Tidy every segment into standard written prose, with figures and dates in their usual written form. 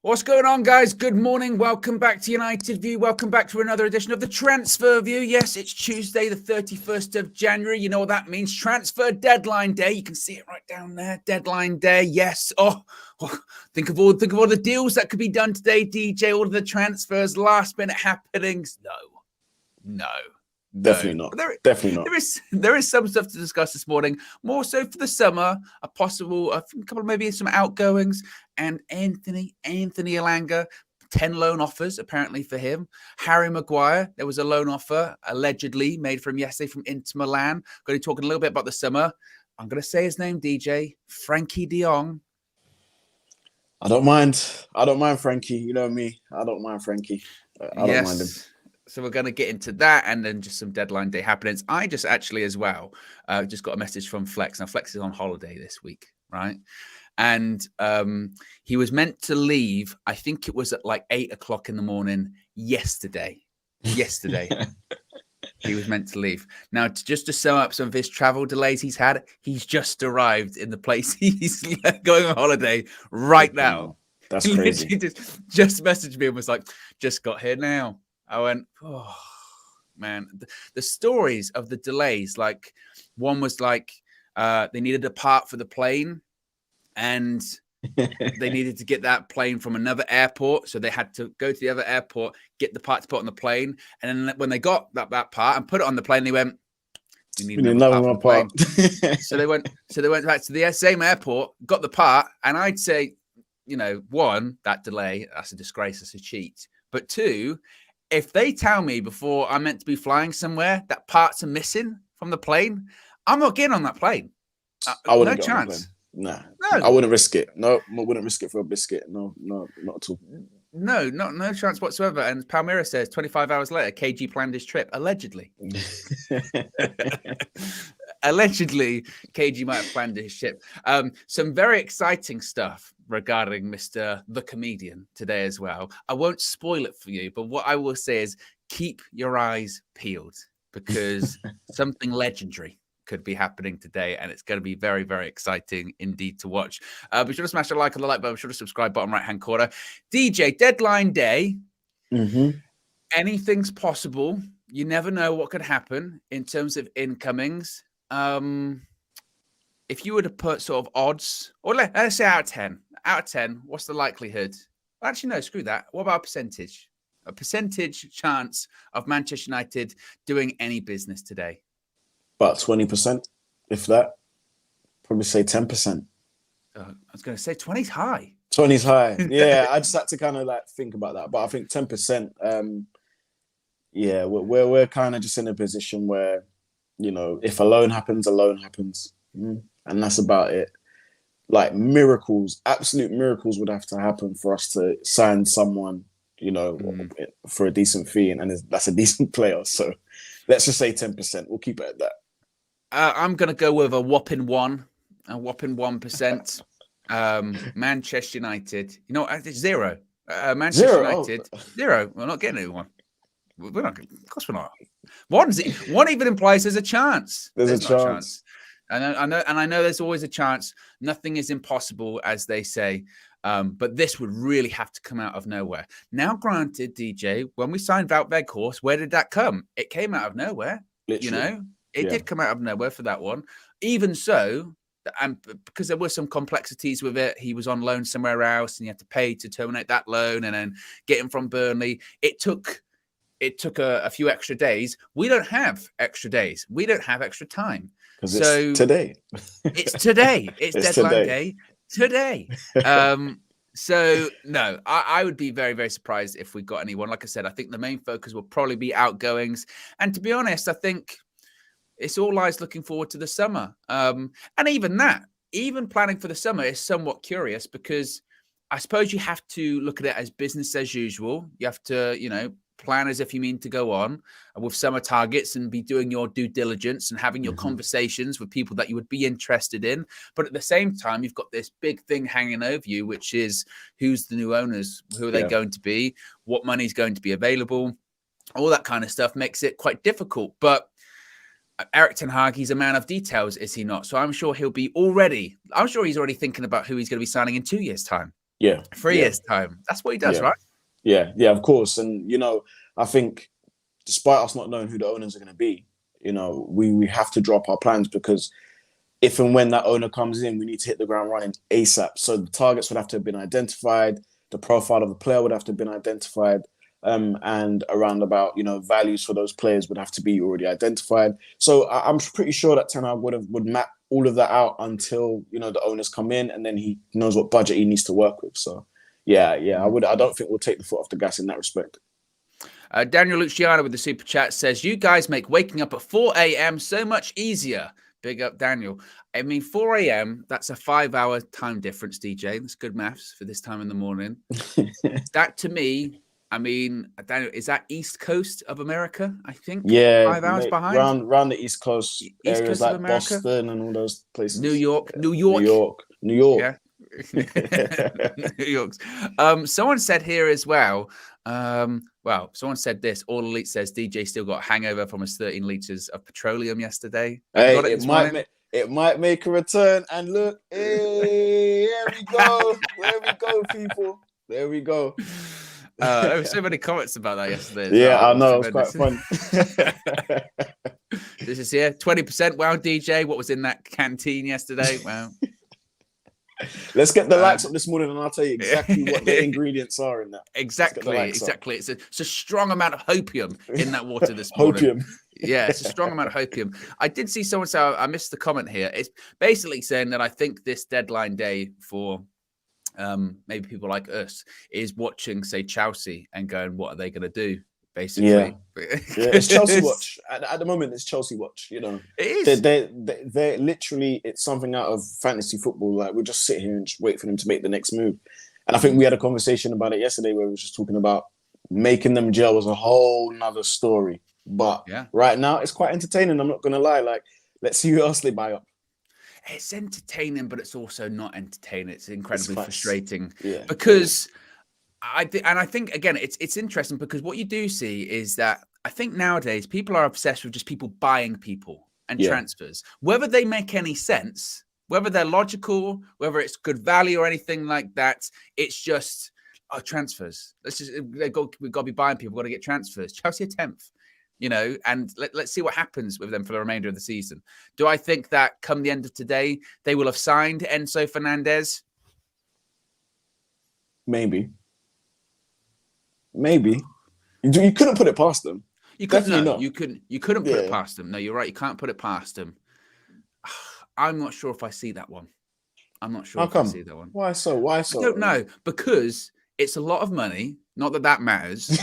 What's going on, guys? Good morning. Welcome back to United View. Welcome back to another edition of the Transfer View. Yes, it's Tuesday, the 31st of January. You know what that means. Transfer deadline day. You can see it right down there. Deadline day. Yes. Think of all the deals that could be done today, DJ. All of the transfers, last minute happenings. No. Definitely not. Definitely not. There is some stuff to discuss this morning, more so for the summer, a couple, maybe some outgoings, and Anthony Elanga, 10 loan offers apparently for him. Harry Maguire, there was a loan offer allegedly made for him yesterday from Inter Milan. Going to be talking a little bit about the summer. I'm going to say his name, DJ, Frankie de Jong. I don't mind Frankie. You know me. I don't mind Frankie. I don't mind him. So we're going to get into that and then just some deadline day happenings. I just actually as well just got a message from Flex. Now, Flex is on holiday this week, right? And he was meant to leave, I think it was at like 8 o'clock in the morning yesterday. He was meant to leave. Now, just to sum up some of his travel delays he's had, he's just arrived in the place he's going on holiday right now. That's crazy. He just messaged me and was like, just got here now. I went, oh, man. The stories of the delays, like one was like they needed a part for the plane and they needed to get that plane from another airport. So they had to go to the other airport, get the part to put on the plane. And then when they got that part and put it on the plane, they went, we need another part. So they went back to the same airport, got the part. And I'd say, one, that delay, that's a disgrace, that's a cheat. But two, if they tell me before I'm meant to be flying somewhere that parts are missing from the plane, I'm not getting on that plane. I wouldn't. No chance. No, I wouldn't risk it. No, I wouldn't risk it for a biscuit. No, not at all. No chance whatsoever. And Palmyra says 25 hours later, KG planned his trip. Allegedly. Allegedly, KG might have planned his trip. Some very exciting stuff regarding Mr. The Comedian today as well. I won't spoil it for you, but what I will say is keep your eyes peeled because something legendary could be happening today, and it's going to be very, very exciting indeed to watch. Be sure to smash a like on the like button. Be sure to subscribe, bottom right-hand corner. DJ, deadline day. Anything's possible. You never know what could happen in terms of incomings. If you were to put sort of odds, or let's say out of 10, what's the likelihood? Actually, no, screw that. What about a percentage? A percentage chance of Manchester United doing any business today? About 20%, if that. Probably say 10%. I was going to say 20's high. 20's high. Yeah, I just had to kind of like think about that. But I think 10%, yeah, we're kind of just in a position where, if a loan happens, and that's about it. Like miracles, absolute miracles would have to happen for us to sign someone, for a decent fee, and that's a decent player. So let's just say 10%. We'll keep it at that. I'm going to go with a whopping 1%. Manchester United, it's zero. Manchester United, zero. We're not getting anyone. We're not. Of course, we're not. One even implies there's a chance. There's a chance. I know there's always a chance. Nothing is impossible, as they say. But this would really have to come out of nowhere. Now, granted, DJ, when we signed Wout Weghorst, where did that come? It came out of nowhere. Literally. It did come out of nowhere for that one. Even so, and because there were some complexities with it, he was on loan somewhere else, and you had to pay to terminate that loan, and then get him from Burnley. It took a few extra days. We don't have extra days. We don't have extra time. So it's today. It's today. It's deadline day today. So no, I would be very, very surprised if we got anyone. Like I said, I think the main focus will probably be outgoings. And to be honest, I think it's all eyes looking forward to the summer. And even planning for the summer is somewhat curious because I suppose you have to look at it as business as usual. You have to, plan as if you mean to go on with summer targets and be doing your due diligence and having your conversations with people that you would be interested in. But at the same time, you've got this big thing hanging over you, which is who's the new owners? Who are they going to be? What money is going to be available? All that kind of stuff makes it quite difficult. But Erik ten Hag, he's a man of details, is he not? So I'm sure he's already thinking about who he's going to be signing in 2 years' time. Yeah. 3 years' time. That's what he does, right? Yeah, of course. And, I think despite us not knowing who the owners are going to be, we have to drop our plans, because if and when that owner comes in, we need to hit the ground running ASAP. So the targets would have to have been identified. The profile of the player would have to have been identified. And around about, values for those players would have to be already identified. So I'm pretty sure that Ten Hag would map all of that out until, the owners come in, and then he knows what budget he needs to work with. So yeah, I don't think we'll take the foot off the gas in that respect. Daniel Luciano with the super chat says, you guys make waking up at 4 a.m. so much easier. Big up, Daniel. I mean, 4 a.m., that's a 5-hour time difference, DJ. That's good maths for this time in the morning. That, to me, I mean, Daniel, is that East Coast of America, I think? Yeah. 5 hours behind? Around the East Coast areas like Boston and all those places. New York. New York. Yeah. New York's. Someone said here as well, someone said this, All Elite says DJ still got a hangover from his 13 litres of petroleum yesterday. Hey, it might make a return. And look, hey, there we go. There we go, people. There we go. There were so many comments about that yesterday. Yeah, I know. It was quite fun. This is here. 20%. Wow, DJ. What was in that canteen yesterday? Wow. Let's get the lights up this morning, and I'll tell you exactly what the ingredients are in that. Exactly. It's a strong amount of hopium in that water this morning. Hopium. Yeah, it's a strong amount of hopium. I did see someone say, I missed the comment here. It's basically saying that I think this deadline day for maybe people like us is watching, say, Chelsea and going, what are they going to do? Basically, yeah, it's Chelsea watch at the moment. It's Chelsea watch. It is. They're literally, it's something out of fantasy football. Like, we'll just sit here and just wait for them to make the next move. And I think we had a conversation about it yesterday where we were just talking about making them gel was a whole nother story. But right now, it's quite entertaining. I'm not going to lie. Like, let's see who else they buy up. It's entertaining, but it's also not entertaining. It's incredibly frustrating because I think again, it's interesting because what you do see is that I think nowadays people are obsessed with just people buying people and transfers, whether they make any sense, whether they're logical, whether it's good value or anything like that. It's just transfers. We've got to be buying people. We've got to get transfers. Chelsea are 10th. And let's see what happens with them for the remainder of the season. Do I think that come the end of today, they will have signed Enzo Fernandez? Maybe. You couldn't put it past them. You couldn't put it past them. No, you're right. You can't put it past them. I'm not sure if I see that one. I'm not sure I see that one. Why so? I don't know. Because it's a lot of money. Not that matters.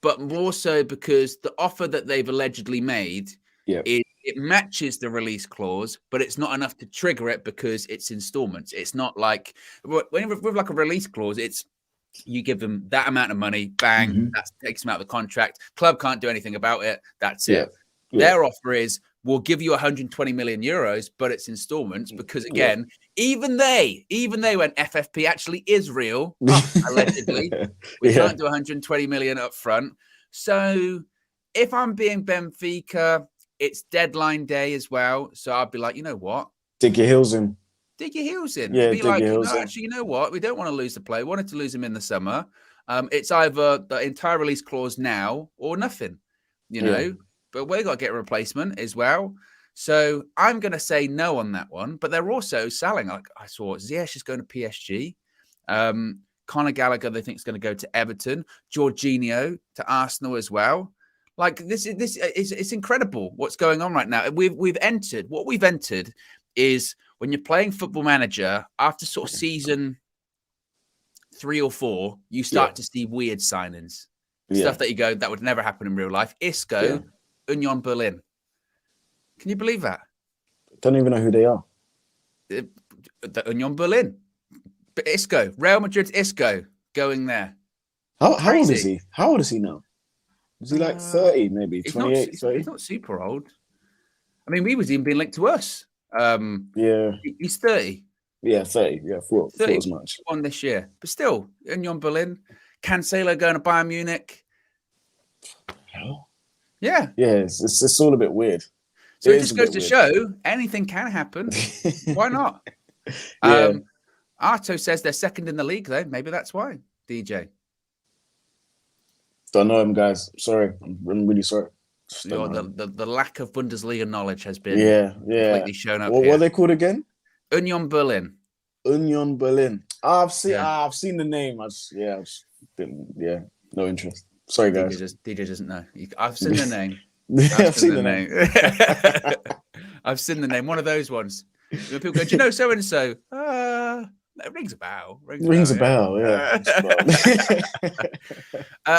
but more so because the offer that they've allegedly made, it matches the release clause, but it's not enough to trigger it because it's installments. It's not like when with like a release clause, it's you give them that amount of money, bang, that takes them out of the contract. Club can't do anything about it. That's it. Their offer is, we'll give you 120 million euros, but it's installments because, again, even they when FFP actually is real, allegedly, we can't do 120 million up front. So if I'm being Benfica, it's deadline day as well. So I'd be like, you know what? Dig your heels in. Yeah, be like, actually, you know what? We don't want to lose the player. We wanted to lose him in the summer. It's either the entire release clause now or nothing, But we've got to get a replacement as well. So I'm going to say no on that one. But they're also selling. Like I saw Ziyech is going to PSG. Conor Gallagher, they think, is going to go to Everton. Jorginho to Arsenal as well. Like this is it's incredible what's going on right now. We've entered is when you're playing Football Manager after sort of season 3 or 4, you start to see weird signings, stuff that you go that would never happen in real life. Isco, Union Berlin. Can you believe that? Don't even know who they are. The Union Berlin. But Isco, Real Madrid's Isco going there. How old is he? How old is he now? Is he like 30, maybe 28, 30? He's not super old. I mean, we was even being linked to us. He's 30. Yeah, 30. Yeah, 30 as much. On this year. But still, Union Berlin. Cancelo going to Bayern Munich. Hell? Yeah. Yeah, it's all a bit weird. So it just goes to show anything can happen. Why not? Arto says they're second in the league, though. Maybe that's why, DJ. Don't know him, guys. Sorry. I'm really sorry. The lack of Bundesliga knowledge has been completely shown up here. What are they called again? Union Berlin. Union Berlin. I've seen the name. No interest. Sorry, guys. DJ doesn't know. I've seen the name. I've seen the name. I've seen the name. One of those ones. When people go, do you know so and so? It rings a bell. Rings a bell. Yeah.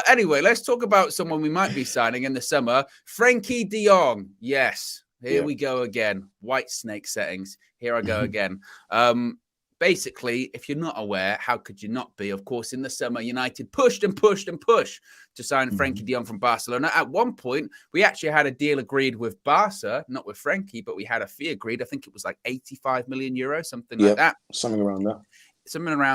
Anyway, let's talk about someone we might be signing in the summer. Frankie de Jong. Yes. Here we go again. White snake settings. Here I go again. Basically, if you're not aware, how could you not be? Of course, in the summer, United pushed and pushed and pushed to sign Frankie de Jong from Barcelona. At one point, we actually had a deal agreed with Barca, not with Frankie, but we had a fee agreed. I think it was like 85 million euros, something like that. Something around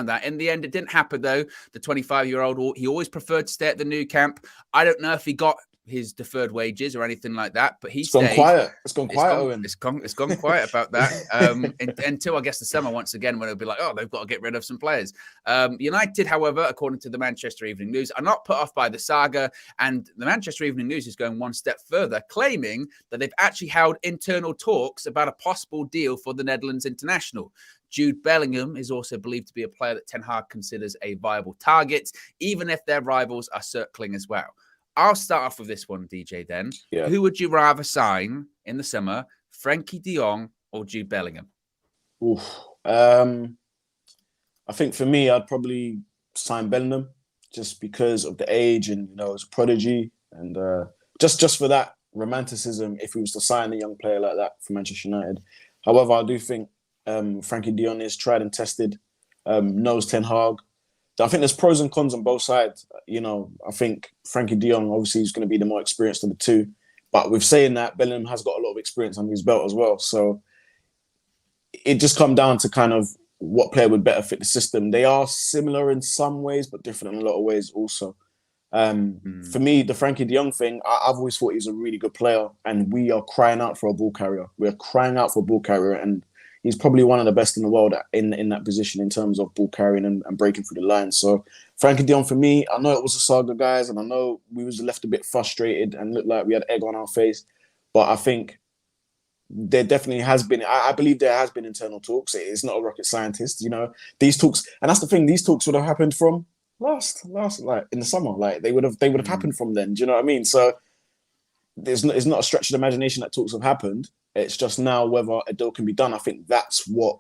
that. In the end, it didn't happen, though. The 25-year-old, he always preferred to stay at the new camp. I don't know if he got his deferred wages or anything like that, but it's gone quiet. It's gone quiet, Owen. It's gone quiet about that until I guess the summer once again, when it'll be like, oh, they've got to get rid of some players. United, however, according to the Manchester Evening News, are not put off by the saga, and the Manchester Evening News is going one step further, claiming that they've actually held internal talks about a possible deal for the Netherlands international. Jude Bellingham is also believed to be a player that Ten Hag considers a viable target, even if their rivals are circling as well. I'll start off with this one, DJ, then. Yeah. Who would you rather sign in the summer, Frankie de Jong or Jude Bellingham? I think for me, I'd probably sign Bellingham just because of the age and, it's a prodigy. And just for that romanticism, if we was to sign a young player like that for Manchester United. However, I do think Frankie de Jong is tried and tested, knows Ten Hag. I think there's pros and cons on both sides. I think Frankie de Jong obviously is going to be the more experienced of the two. But with saying that, Bellingham has got a lot of experience under his belt as well. So it just comes down to kind of what player would better fit the system. They are similar in some ways, but different in a lot of ways also. For me, the Frankie de Jong thing, I've always thought he's a really good player. And we are crying out for a ball carrier. We're crying out for a ball carrier. And he's probably one of the best in the world in that position in terms of ball carrying and breaking through the line. So Frankie de Jong, for me, I know it was a saga, guys, and I know we was left a bit frustrated and looked like we had egg on our face. But I think there definitely has been, I believe there has been internal talks. It's not a rocket scientist, these talks. And that's the thing, these talks would have happened from last like in the summer. Like they would have happened from then. Do you know what I mean? So it's not a stretch of the imagination that talks have happened. It's just now whether a deal can be done. I think that's what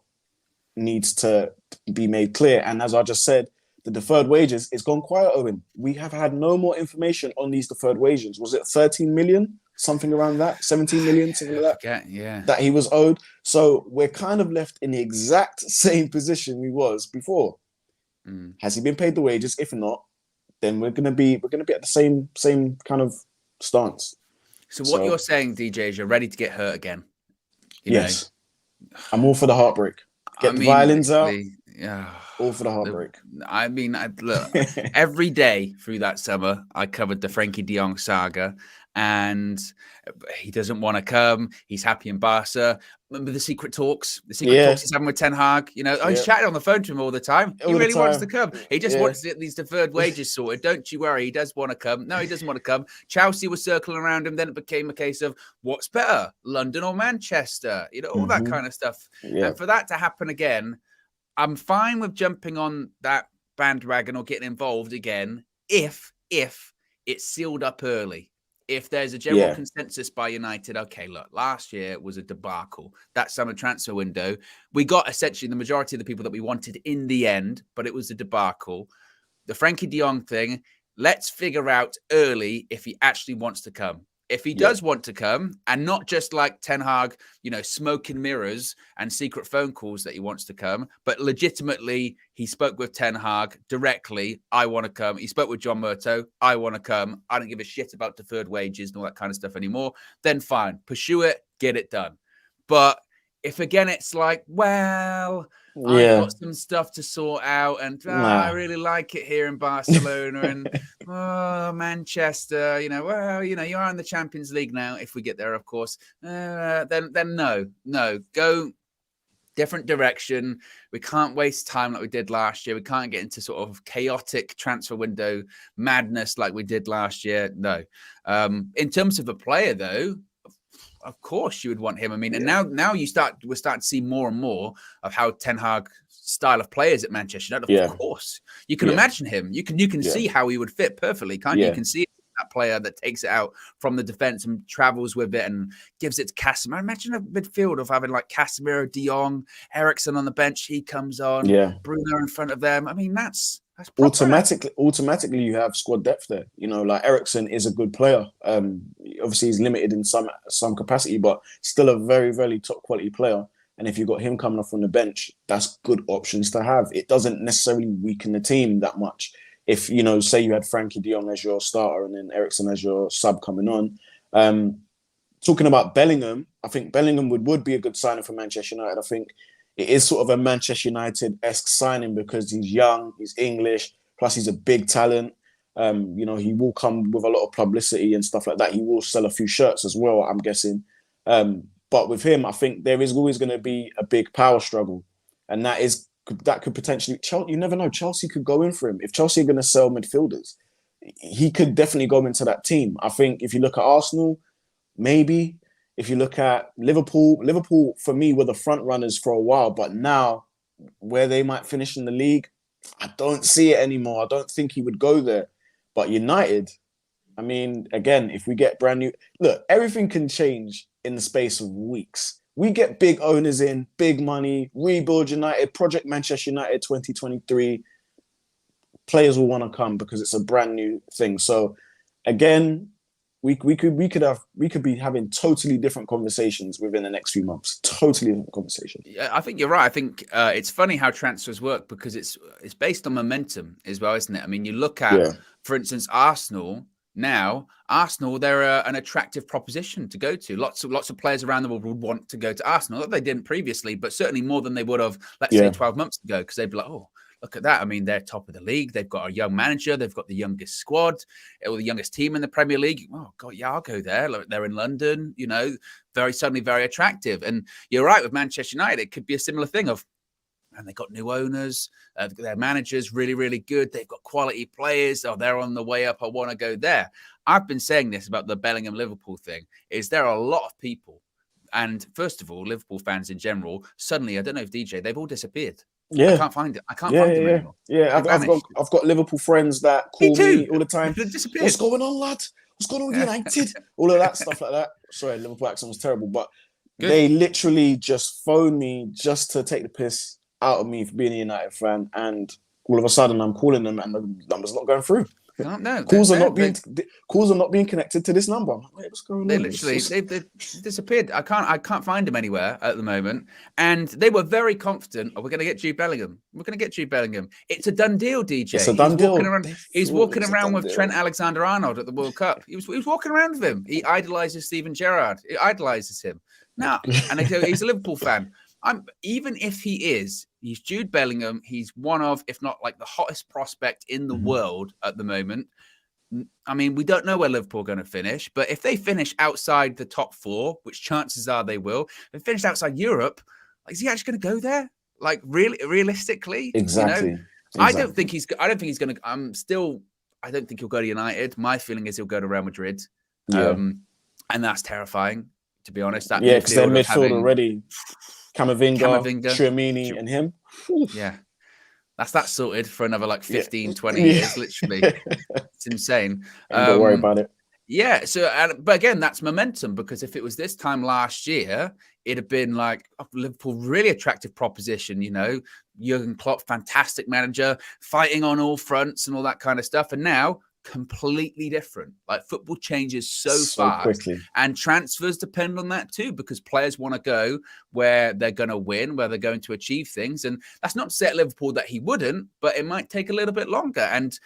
needs to be made clear. And as I just said, the deferred wages, it's gone quiet, Owen. We have had no more information on these deferred wages. Was it 13 million? Something around that? 17 million? Something like that? That he was owed. So we're kind of left in the exact same position we was before. Has he been paid the wages? If not, then we're gonna be at the same kind of stance. So what you're saying, DJ, is you're ready to get hurt again. Yes. I'm all for the heartbreak. Get the violins out. All for the heartbreak. Look, every day through that summer, I covered the Frankie de Jong saga, and he doesn't want to come. He's happy in Barca. Remember the secret talks? The secret talks he's having with Ten Hag. He's chatting on the phone to him all the time. He really wants to come. He just wants to get these deferred wages sorted. Don't you worry. He does want to come. No, he doesn't want to come. Chelsea was circling around him. Then it became a case of what's better, London or Manchester? All that kind of stuff. Yeah. And for that to happen again, I'm fine with jumping on that bandwagon or getting involved again if it's sealed up early. If there's a general consensus by United, okay, look, last year was a debacle. That summer transfer window, we got essentially the majority of the people that we wanted in the end, but it was a debacle. The Frankie de Jong thing, let's figure out early if he actually wants to come. If he does want to come, and not just like Ten Hag, smoke and mirrors and secret phone calls that he wants to come, but legitimately he spoke with Ten Hag directly. I want to come. He spoke with John Murto. I want to come. I don't give a shit about deferred wages and all that kind of stuff anymore. Then fine, pursue it, get it done. But if again it's like, well, I've got some stuff to sort out, and I really like it here in Barcelona and Manchester. You're in the Champions League now. If we get there, of course, then no, go different direction. We can't waste time like we did last year. We can't get into sort of chaotic transfer window madness like we did last year. No. In terms of a player, though, of course you would want him. I mean, and now we're starting to see more and more of how Ten Hag style of players at Manchester United. Of course, you can imagine him. You can see how he would fit perfectly, can't you? You can see that player that takes it out from the defense and travels with it and gives it to Casemiro. Imagine a midfield of having like Casemiro, De Jong, Eriksen on the bench. He comes on, Bruno in front of them. I mean, that's automatically you have squad depth there. You know, like Eriksen is a good player. Obviously he's limited in some capacity, but still a very, very top quality player. And if you've got him coming off from the bench, that's good options to have. It doesn't necessarily weaken the team that much. If, you know, say you had Frankie de Jong as your starter and then Eriksen as your sub coming on. Talking about Bellingham, I think Bellingham would be a good signing for Manchester United. I think it is sort of a Manchester United-esque signing because he's young, he's English, plus he's a big talent. You know, he will come with a lot of publicity and stuff like that. He will sell a few shirts as well, I'm guessing. But with him, I think there is always going to be a big power struggle. And that could potentially, you never know, Chelsea could go in for him. If Chelsea are going to sell midfielders, he could definitely go into that team. I think if you look at Arsenal, maybe. If you look at Liverpool for me were the front runners for a while, but now where they might finish in the league, I don't see it anymore. I don't think he would go there. But United, I mean, again, if we get brand new, look, everything can change in the space of weeks. We get big owners in, big money, rebuild United, Project Manchester United 2023. Players will want to come because it's a brand new thing. So again, we could be having totally different conversations within the next few months. Totally different conversation. Yeah, I think you're right. I think it's funny how transfers work because it's based on momentum as well, isn't it? I mean, you look at, for instance, Arsenal. Now, Arsenal, they're an attractive proposition to go to. Lots of players around the world would want to go to Arsenal. Not that they didn't previously, but certainly more than they would have, let's say, 12 months ago, because they'd be like, oh, look at that. I mean, they're top of the league. They've got a young manager. They've got the youngest squad or the youngest team in the Premier League. Oh, God, yeah, I'll go there. They're in London, you know, suddenly very attractive. And you're right, with Manchester United, it could be a similar thing of, and they've got new owners. Their manager's really, really good. They've got quality players. Oh, they're on the way up. I want to go there. I've been saying this about the Bellingham-Liverpool thing, is there are a lot of people. And first of all, Liverpool fans in general, suddenly, I don't know if DJ, they've all disappeared. Yeah. I can't find it. I can't find them anymore. Yeah, I've got Liverpool friends that call me all the time. What's going on, lad? What's going on with United? All of that stuff like that. Sorry, Liverpool accent was terrible. But they literally just phone me just to take the piss out of me for being a United fan, and all of a sudden I'm calling them and the number's not going through. Calls are not being connected to this number. I'm like, wait, what's going on? They've disappeared. I can't find them anywhere at the moment. And they were very confident. Oh, we're going to get Jude Bellingham. We're going to get Jude Bellingham. It's a done deal, DJ. It's a done deal. He's walking around with Trent Alexander-Arnold at the World Cup. He was walking around with him. He idolizes Steven Gerrard. He idolizes him. Now, and he's a Liverpool fan. Even if he's Jude Bellingham. He's one of, if not like the hottest prospect in the world at the moment. I mean, we don't know where Liverpool are going to finish, but if they finish outside the top four, which chances are they will, if they finish outside Europe, like, is he actually going to go there? Like, really, realistically? Exactly. You know? I don't think he's going to. I don't think he'll go to United. My feeling is he'll go to Real Madrid. And that's terrifying, to be honest. Because they're midfield already. Camavinga, Tchouaméni, and him. Yeah. That's sorted for another like 15, 20 years, literally. It's insane. Don't worry about it. Yeah. So, but again, that's momentum, because if it was this time last year, it'd have been like Liverpool, really attractive proposition, you know, Jurgen Klopp, fantastic manager, fighting on all fronts and all that kind of stuff. And now, completely different. Like, football changes so fast quickly, and transfers depend on that too, because players want to go where they're going to win, where they're going to achieve things. And that's not to say at Liverpool that he wouldn't, but it might take a little bit longer. And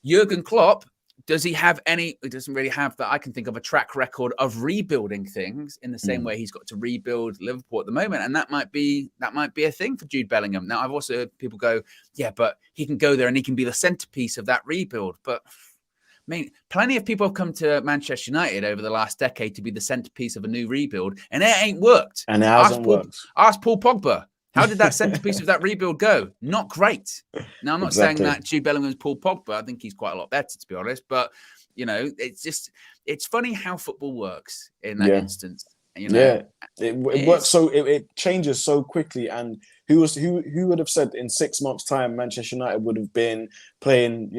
Jurgen Klopp, does he have any? He doesn't really have that I can think of a track record of rebuilding things in the same way he's got to rebuild Liverpool at the moment. And that might be a thing for Jude Bellingham. Now, I've also heard people go, yeah, but he can go there and he can be the centerpiece of that rebuild. But I mean, plenty of people have come to Manchester United over the last decade to be the centerpiece of a new rebuild, and it ain't worked. And it hasn't worked. Ask Paul Pogba. How did that centerpiece of that rebuild go? Not great. Now, I'm not saying that Jude Bellingham's Paul Pogba. I think he's quite a lot better, to be honest. But, it's funny how football works in that instance. It works it changes so quickly. And who would have said in 6 months' time Manchester United would have been playing,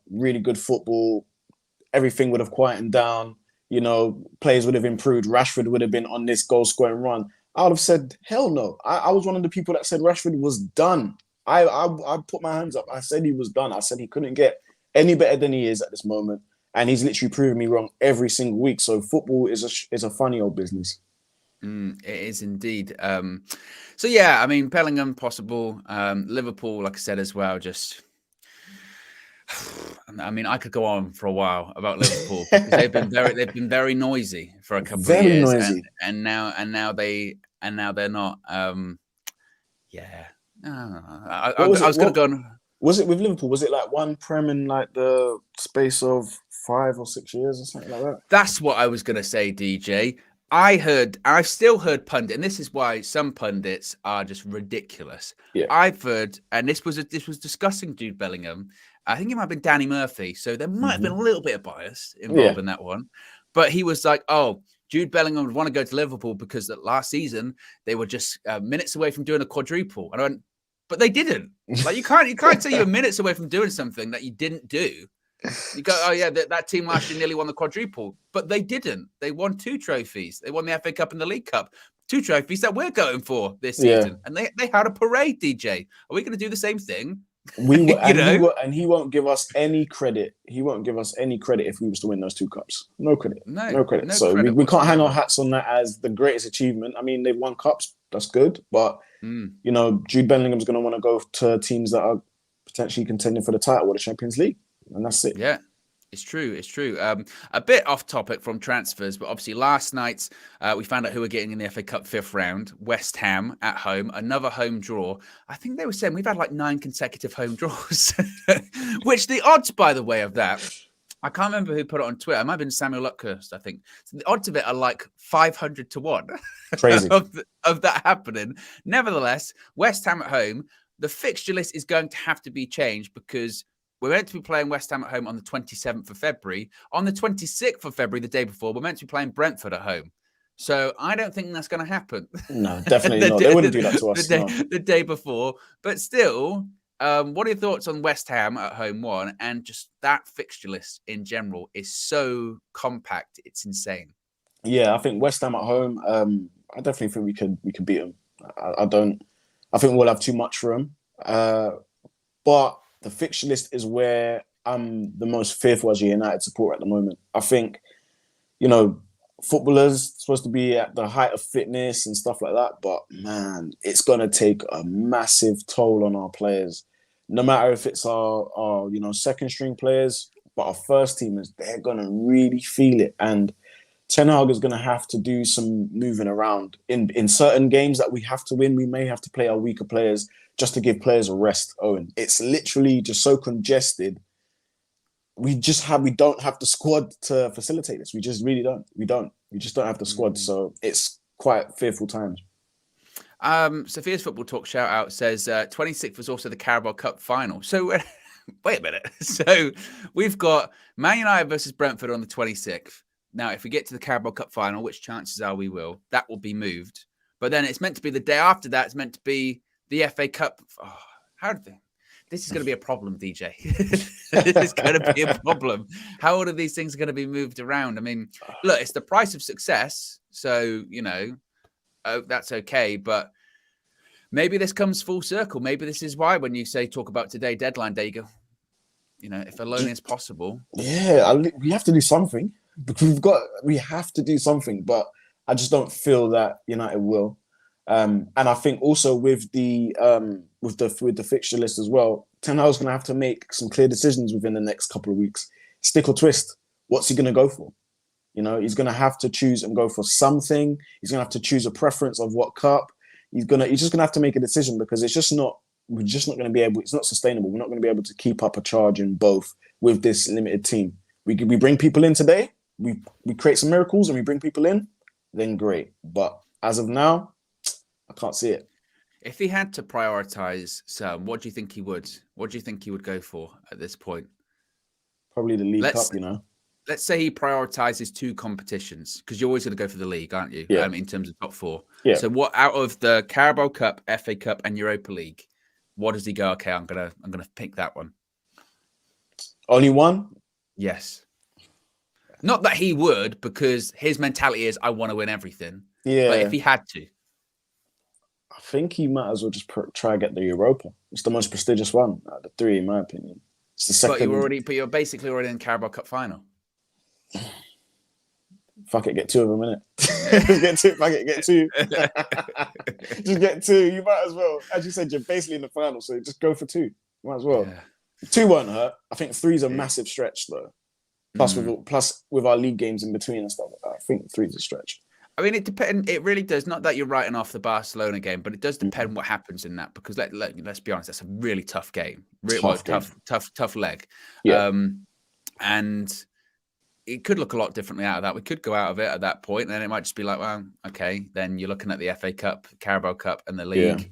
really good football. Everything would have quietened down. Players would have improved. Rashford would have been on this goal scoring run. I would have said, hell no. I was one of the people that said Rashford was done. I put my hands up. I said he was done. I said he couldn't get any better than he is at this moment. And he's literally proven me wrong every single week. So football is a funny old business. It is indeed. Bellingham possible. Liverpool, like I said as well, just... I could go on for a while about Liverpool because they've been very noisy for a couple of years, noisy. and now they're not. I was going to go on. Was it with Liverpool? Was it like one Prem in like the space of 5 or 6 years or something like that? That's what I was going to say, DJ. I've still heard pundits, and this is why some pundits are just ridiculous. Yeah. I've heard, and this was discussing Jude Bellingham. I think it might have been Danny Murphy, so there might have been a little bit of bias involved in that one. But he was like, "Oh, Jude Bellingham would want to go to Liverpool because last season they were just minutes away from doing a quadruple." And I went, "But they didn't. Like you can't say you were minutes away from doing something that you didn't do." You go, "Oh yeah, that team last year nearly won the quadruple," but they didn't. They won 2 trophies. They won the FA Cup and the League Cup. 2 trophies that we're going for this season, and they had a parade. DJ, are we going to do the same thing? And he won't give us any credit. He won't give us any credit if we was to win those 2 cups. No credit. No credit. So we can't hang our hats on that as the greatest achievement. I mean, they've won cups. That's good. But, Jude Bellingham's going to want to go to teams that are potentially contending for the title or the Champions League. And that's it. Yeah. It's true. A bit off topic from transfers, but obviously last night we found out who we're getting in the FA Cup 5th round. West Ham at home, another home draw. I think they were saying we've had like 9 consecutive home draws, which the odds, by the way, of that, I can't remember who put it on Twitter. It might have been Samuel Luckhurst, I think. So the odds of it are like 500 to 1. Crazy. of that happening. Nevertheless, West Ham at home, the fixture list is going to have to be changed because we're meant to be playing West Ham at home on the 27th of February. On the 26th of February, the day before, we're meant to be playing Brentford at home. So I don't think that's going to happen. No, definitely not. They wouldn't do that to us. The day before. But still, what are your thoughts on West Ham at home 1? And just that fixture list in general is so compact. It's insane. Yeah, I think West Ham at home, I definitely think we can beat them. I think we'll have too much for them. But the fixture list is where I'm the most fearful as a United supporter at the moment. I think, footballers supposed to be at the height of fitness and stuff like that. But, man, it's going to take a massive toll on our players. No matter if it's our second-string players, but our first teamers, they're going to really feel it. And Ten Hag is going to have to do some moving around. In certain games that we have to win, we may have to play our weaker players just to give players a rest, Owen. It's literally just so congested. We don't have the squad to facilitate this. We just really don't. We just don't have the squad. So it's quite fearful times. Sophia's Football Talk shout out says 26th was also the Carabao Cup final. So wait a minute. So we've got Man United versus Brentford on the 26th. Now, if we get to the Carabao Cup final, which chances are we will, that will be moved. But then it's meant to be the day after that. It's meant to be the FA Cup. Oh, this is going to be a problem, DJ. This is going to be a problem. How all of these things are going to be moved around? I mean, look, it's the price of success. So, that's okay. But maybe this comes full circle. Maybe this is why when you talk about today, deadline day, you go, if alone is possible. Yeah, we have to do something. We have to do something. But I just don't feel that United will. And I think also with the fixture list as well, Ten Hag's going to have to make some clear decisions within the next couple of weeks. Stick or twist. What's he going to go for? He's going to have to choose and go for something. He's going to have to choose a preference of what cup. He's just going to have to make a decision because we're just not going to be able. It's not sustainable. We're not going to be able to keep up a charge in both with this limited team. We bring people in today. We create some miracles and we bring people in. Then great. But as of now, I can't see it. If he had to prioritize some, what do you think he would? What do you think he would go for at this point? Probably the League Cup, you know. Let's say he prioritizes 2 competitions, because you're always going to go for the league, aren't you? Yeah. In terms of top 4. Yeah. So what out of the Carabao Cup, FA Cup, and Europa League, what does he go? Okay, I'm gonna pick that one. Only one? Yes. Not that he would, because his mentality is, I want to win everything. Yeah. But if he had to, I think he might as well just try to get the Europa. It's the most prestigious one out of the 3, in my opinion. It's the second. But you're basically already in Carabao Cup final. Fuck it, get 2 of them, innit? Just get 2. Fuck it, get 2. Just get 2. You might as well. As you said, you're basically in the final, so just go for 2. You might as well. Yeah. 2 won't hurt. I think 3 is a massive stretch, though. Plus with our league games in between and stuff, I think 3 is a stretch. I mean, it depends. It really does. Not that you're writing off the Barcelona game, but it does depend what happens in that. Because let's be honest, that's a really tough game. Tough leg. Yeah. And it could look a lot differently out of that. We could go out of it at that point, and then it might just be like, well, okay, then you're looking at the FA Cup, Carabao Cup, and the league.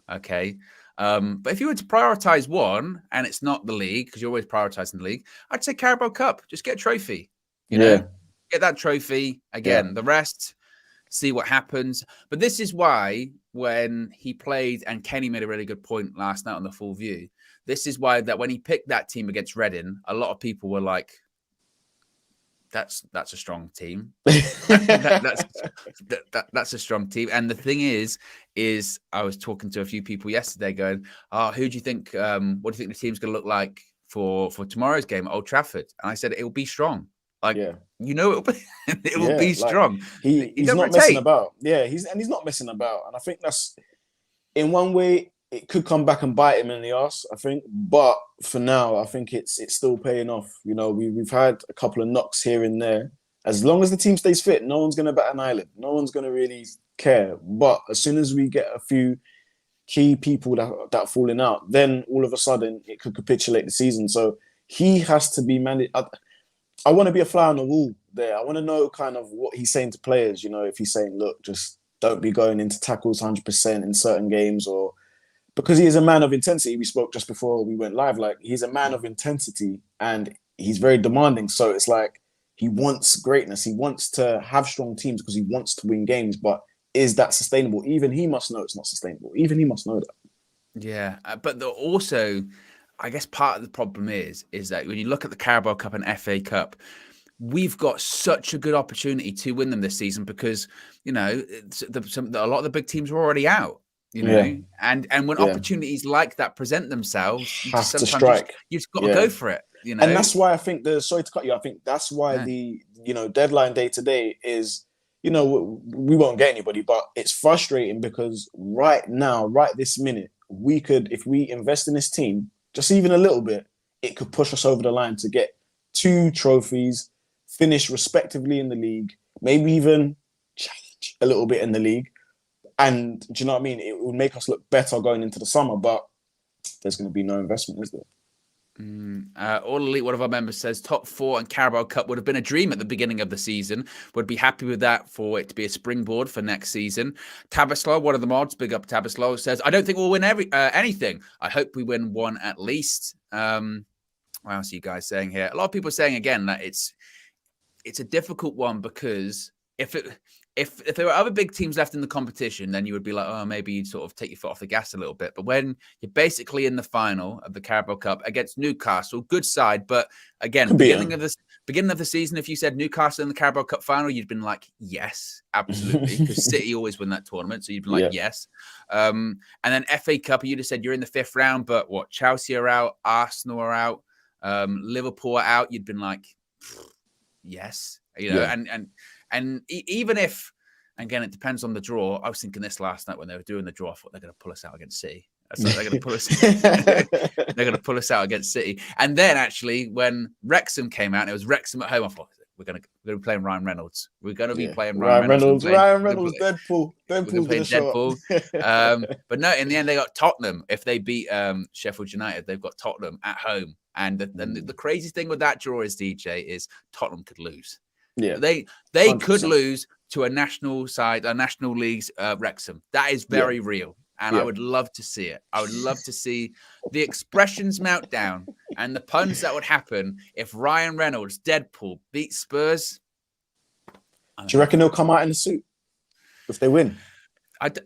Yeah. Okay. But if you were to prioritize one, and it's not the league, because you're always prioritizing the league, I'd say Carabao Cup. Just get a trophy. You know, get that trophy again. Yeah. The rest, see what happens. But this is why when he played, and Kenny made a really good point last night on the Full View. This is why that when he picked that team against Reading, a lot of people were like, That's a strong team. That's a strong team. And the thing is I was talking to a few people yesterday going, who do you think, what do you think the team's going to look like for tomorrow's game at Old Trafford? And I said, it will be strong. It will be strong. He's not messing about. Yeah, he's not messing about. And I think that's, in one way, it could come back and bite him in the arse, I think. But for now, I think it's still paying off. You know, we've had a couple of knocks here and there. As long as the team stays fit, no one's going to bat an eyelid. No one's going to really care. But as soon as we get a few key people that are falling out, then all of a sudden it could capitulate the season. So he has to be managed. I want to be a fly on the wall there. I want to know kind of what he's saying to players. You know, if he's saying, look, just don't be going into tackles 100% in certain games, or because he is a man of intensity. We spoke just before we went live. Like, he's a man of intensity and he's very demanding. So it's like he wants greatness. He wants to have strong teams because he wants to win games. But is that sustainable? Even he must know it's not sustainable. Even he must know that. Yeah, but also, I guess part of the problem is that when you look at the Carabao Cup and FA Cup, we've got such a good opportunity to win them this season because, you know, a lot of the big teams are already out. You know, and when opportunities like that present themselves, you have to strike. You've just got to go for it. You know, and that's why I think sorry to cut you. I think that's why the deadline day today is, you know, we won't get anybody, but it's frustrating because right now, right this minute, we could, if we invest in this team just even a little bit, it could push us over the line to get 2 trophies, finish respectively in the league, maybe even challenge a little bit in the league. And do you know what I mean? It would make us look better going into the summer, but there's going to be no investment, is there? All Elite, one of our members says, top 4 and Carabao Cup would have been a dream at the beginning of the season. Would be happy with that for it to be a springboard for next season. Tabaslaw, one of the mods, big up Tabaslaw, says, I don't think we'll win anything. I hope we win one at least. What else are you guys saying here? A lot of people are saying, again, that it's a difficult one because if there were other big teams left in the competition, then you would be like, oh, maybe you'd sort of take your foot off the gas a little bit. But when you're basically in the final of the Carabao Cup against Newcastle, good side, but again, beginning of the season, if you said Newcastle in the Carabao Cup final, you'd been like, yes, absolutely, because City always win that tournament, so you'd be like, yes. And then FA Cup, you'd have said you're in the 5th round, but what? Chelsea are out, Arsenal are out, Liverpool are out. You'd been like, yes, you know, And even if, again, it depends on the draw. I was thinking this last night when they were doing the draw. I thought they're going to pull us out against City. They're going to pull us. They're going to pull us out against City. And then actually, when Wrexham came out, and it was Wrexham at home, I thought we're going to be playing Ryan Reynolds. We're going to be playing Ryan Reynolds. Deadpool. Deadpool's playing Deadpool. But no, in the end, they got Tottenham. If they beat Sheffield United, they've got Tottenham at home. And the crazy thing with that draw is, DJ, is Tottenham could lose. Yeah, they could lose to a national side, a national league's Wrexham. That is very real. and I would love to see it. I would love to see the expressions melt down and the puns that would happen if Ryan Reynolds, Deadpool, beat Spurs. Do you reckon he'll come out in a suit if they win?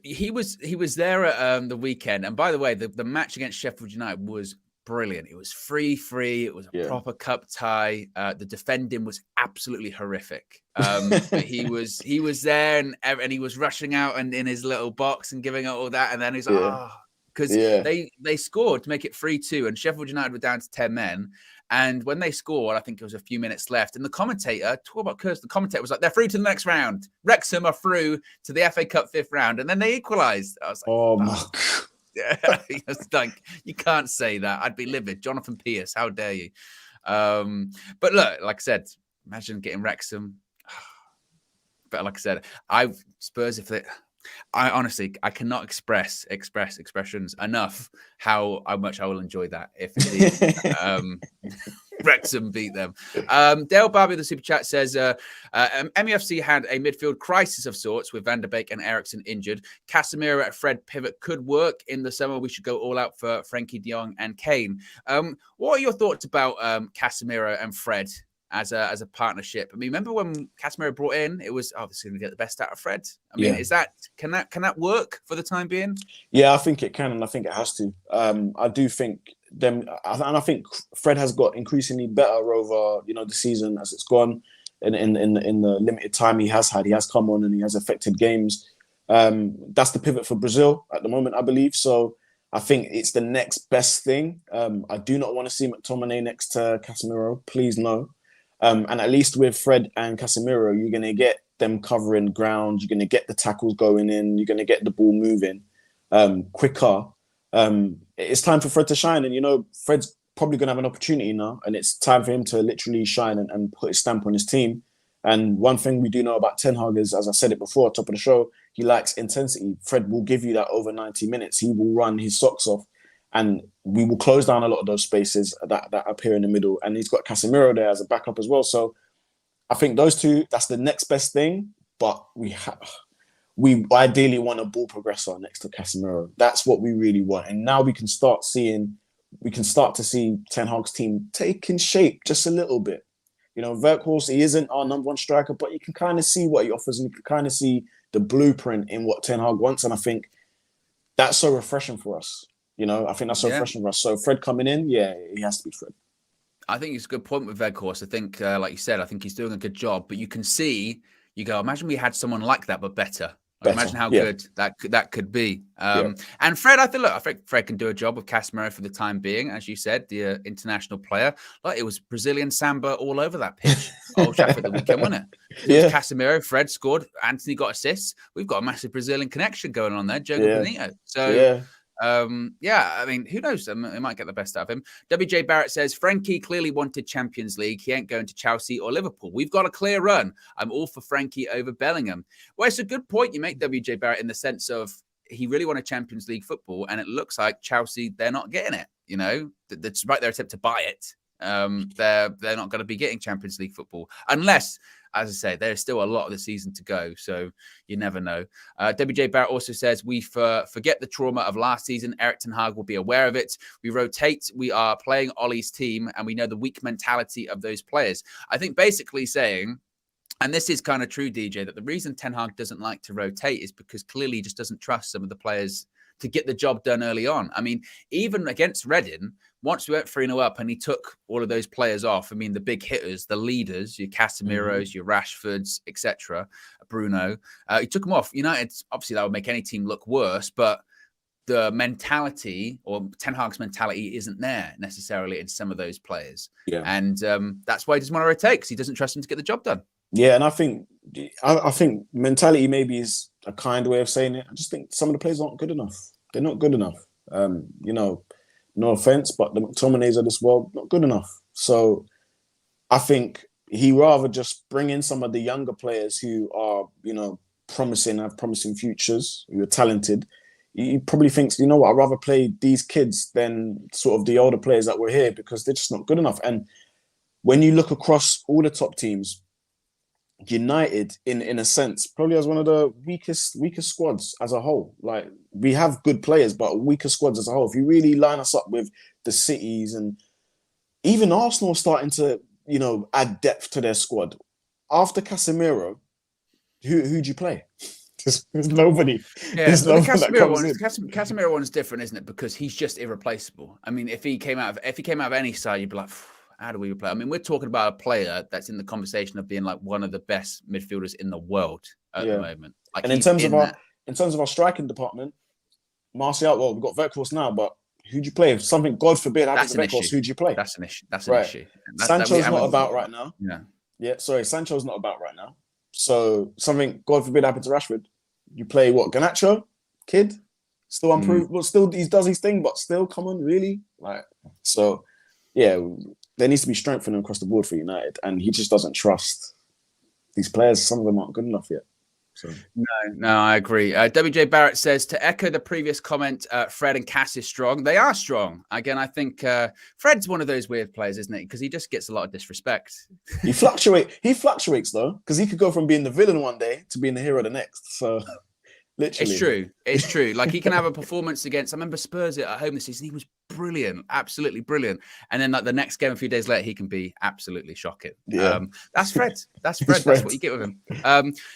He was there at the weekend, and by the way, the match against Sheffield United was brilliant. It was 3-3. It was a proper cup tie. The defending was absolutely horrific. But he was there, and he was rushing out and in his little box and giving out all that, and then he's like, because they scored to make it 3-2, and Sheffield United were down to 10 men. And when they scored, I think it was a few minutes left. And the commentator, talk about curse, the commentator was like, they're through to the next round. Wrexham are through to the FA Cup 5th round. And then they equalised. I was like, oh my God. Yeah, it's like, you can't say that. I'd be livid. Jonathan Pierce, how dare you? But look, like I said, imagine getting Wrexham. But like I said, Spurs, if they... I honestly, I cannot express expressions enough how much I will enjoy that if indeed Wrexham beat them. Dale Barbie, the super chat says, MUFC had a midfield crisis of sorts with Van der Beek and Eriksen injured. Casemiro at Fred pivot could work in the summer. We should go all out for Frenkie de Jong and Kane. What are your thoughts about Casemiro and Fred as a partnership? I mean, remember when Casemiro brought in, it was obviously going to get the best out of Fred. I mean, can that work for the time being? Yeah, I think it can, and I think it has to. I do think and I think Fred has got increasingly better over the season as it's gone. In the limited time he has had, he has come on and he has affected games. That's the pivot for Brazil at the moment, I believe. So I think it's the next best thing. I do not want to see McTominay next to Casemiro. Please no. And at least with Fred and Casemiro, you're going to get them covering ground. You're going to get the tackles going in. You're going to get the ball moving quicker. It's time for Fred to shine. And, Fred's probably going to have an opportunity now. And it's time for him to literally shine and put his stamp on his team. And one thing we do know about Ten Hag is, as I said it before, top of the show, he likes intensity. Fred will give you that over 90 minutes. He will run his socks off. And we will close down a lot of those spaces that appear in the middle. And he's got Casemiro there as a backup as well. So I think those two, that's the next best thing. But we ideally want a ball progressor next to Casemiro. That's what we really want. And now we can start to see Ten Hag's team taking shape just a little bit. Weghorst, he isn't our number one striker, but you can kind of see what he offers and you can kind of see the blueprint in what Ten Hag wants. And I think that's so refreshing for us. I think that's so refreshing for us. So Fred coming in, he has to be Fred. I think it's a good point with Weghorst. I think, like you said, I think he's doing a good job. But you can see, imagine we had someone like that, but better. Imagine how good that could be. And Fred, I think Fred can do a job with Casemiro for the time being. As you said, the international player. Like, it was Brazilian samba all over that pitch. Old Trafford the weekend, wasn't it? It was Casemiro, Fred scored, Anthony got assists. We've got a massive Brazilian connection going on there, Diogo Benito. So, I mean, who knows? They might get the best out of him. WJ Barrett says, Frankie clearly wanted Champions League. He ain't going to Chelsea or Liverpool. We've got a clear run. I'm all for Frankie over Bellingham. Well, it's a good point you make, WJ Barrett, in the sense of he really wanted Champions League football, and it looks like Chelsea, they're not getting it. Despite their attempt to buy it, they're not going to be getting Champions League football unless, as I say, there's still a lot of the season to go, so you never know. WJ Barrett also says, we forget the trauma of last season. Erik ten Hag will be aware of it. We rotate. We are playing Ollie's team, and we know the weak mentality of those players. I think basically saying, and this is kind of true, DJ, that the reason Ten Hag doesn't like to rotate is because clearly he just doesn't trust some of the players to get the job done early on. I mean, even against Reading, once we went 3-0 up and he took all of those players off, I mean, the big hitters, the leaders, your Casemiros, your Rashfords, etc., Bruno, he took them off. United, obviously, that would make any team look worse, but the mentality or Ten Hag's mentality isn't there necessarily in some of those players. Yeah. And that's why he doesn't want to rotate, because he doesn't trust them to get the job done. Yeah, and I think mentality maybe is a kind way of saying it. I just think some of the players aren't good enough. They're not good enough. No offense, but the McTominays of this world, not good enough. So I think he rather just bring in some of the younger players who are, promising, have promising futures, who are talented. He probably thinks, I'd rather play these kids than sort of the older players that were here, because they're just not good enough. And when you look across all the top teams, United, in a sense, probably has one of the weakest squads as a whole. Like, we have good players, but weaker squads as a whole. If you really line us up with the cities, and even Arsenal starting to, add depth to their squad. After Casemiro, who'd you play? There's nobody. Yeah, There's but the nobody that Casemiro comes in. Casemiro one's different, isn't it? Because he's just irreplaceable. I mean, if he came out of any side, you'd be like, how do we replace? I mean, we're talking about a player that's in the conversation of being like one of the best midfielders in the world at the moment. Like, and in terms of our striking department, Martial. Well, we've got Weghorst now, but who'd you play? If something, God forbid, happens to Weghorst, who'd you play? That's an issue. That's an issue. Sancho's not about right now. Sancho's not about right now. So something, God forbid, happened to Rashford. You play what? Garnacho, kid, still unproved. Well, still he does his thing, but still, come on, really? So, yeah, there needs to be strengthening across the board for United, and he just doesn't trust these players. Some of them aren't good enough yet. So. No, I agree. WJ Barrett says, to echo the previous comment, Fred and Cass is strong. They are strong. Again, I think Fred's one of those weird players, isn't he? Because he just gets a lot of disrespect. He fluctuates though, because he could go from being the villain one day to being the hero the next. So literally, it's true. Like, he can have a performance against. I remember Spurs at home this season. He was brilliant, absolutely brilliant. And then like the next game, a few days later, he can be absolutely shocking. Yeah. That's Fred. That's Fred. That's what you get with him.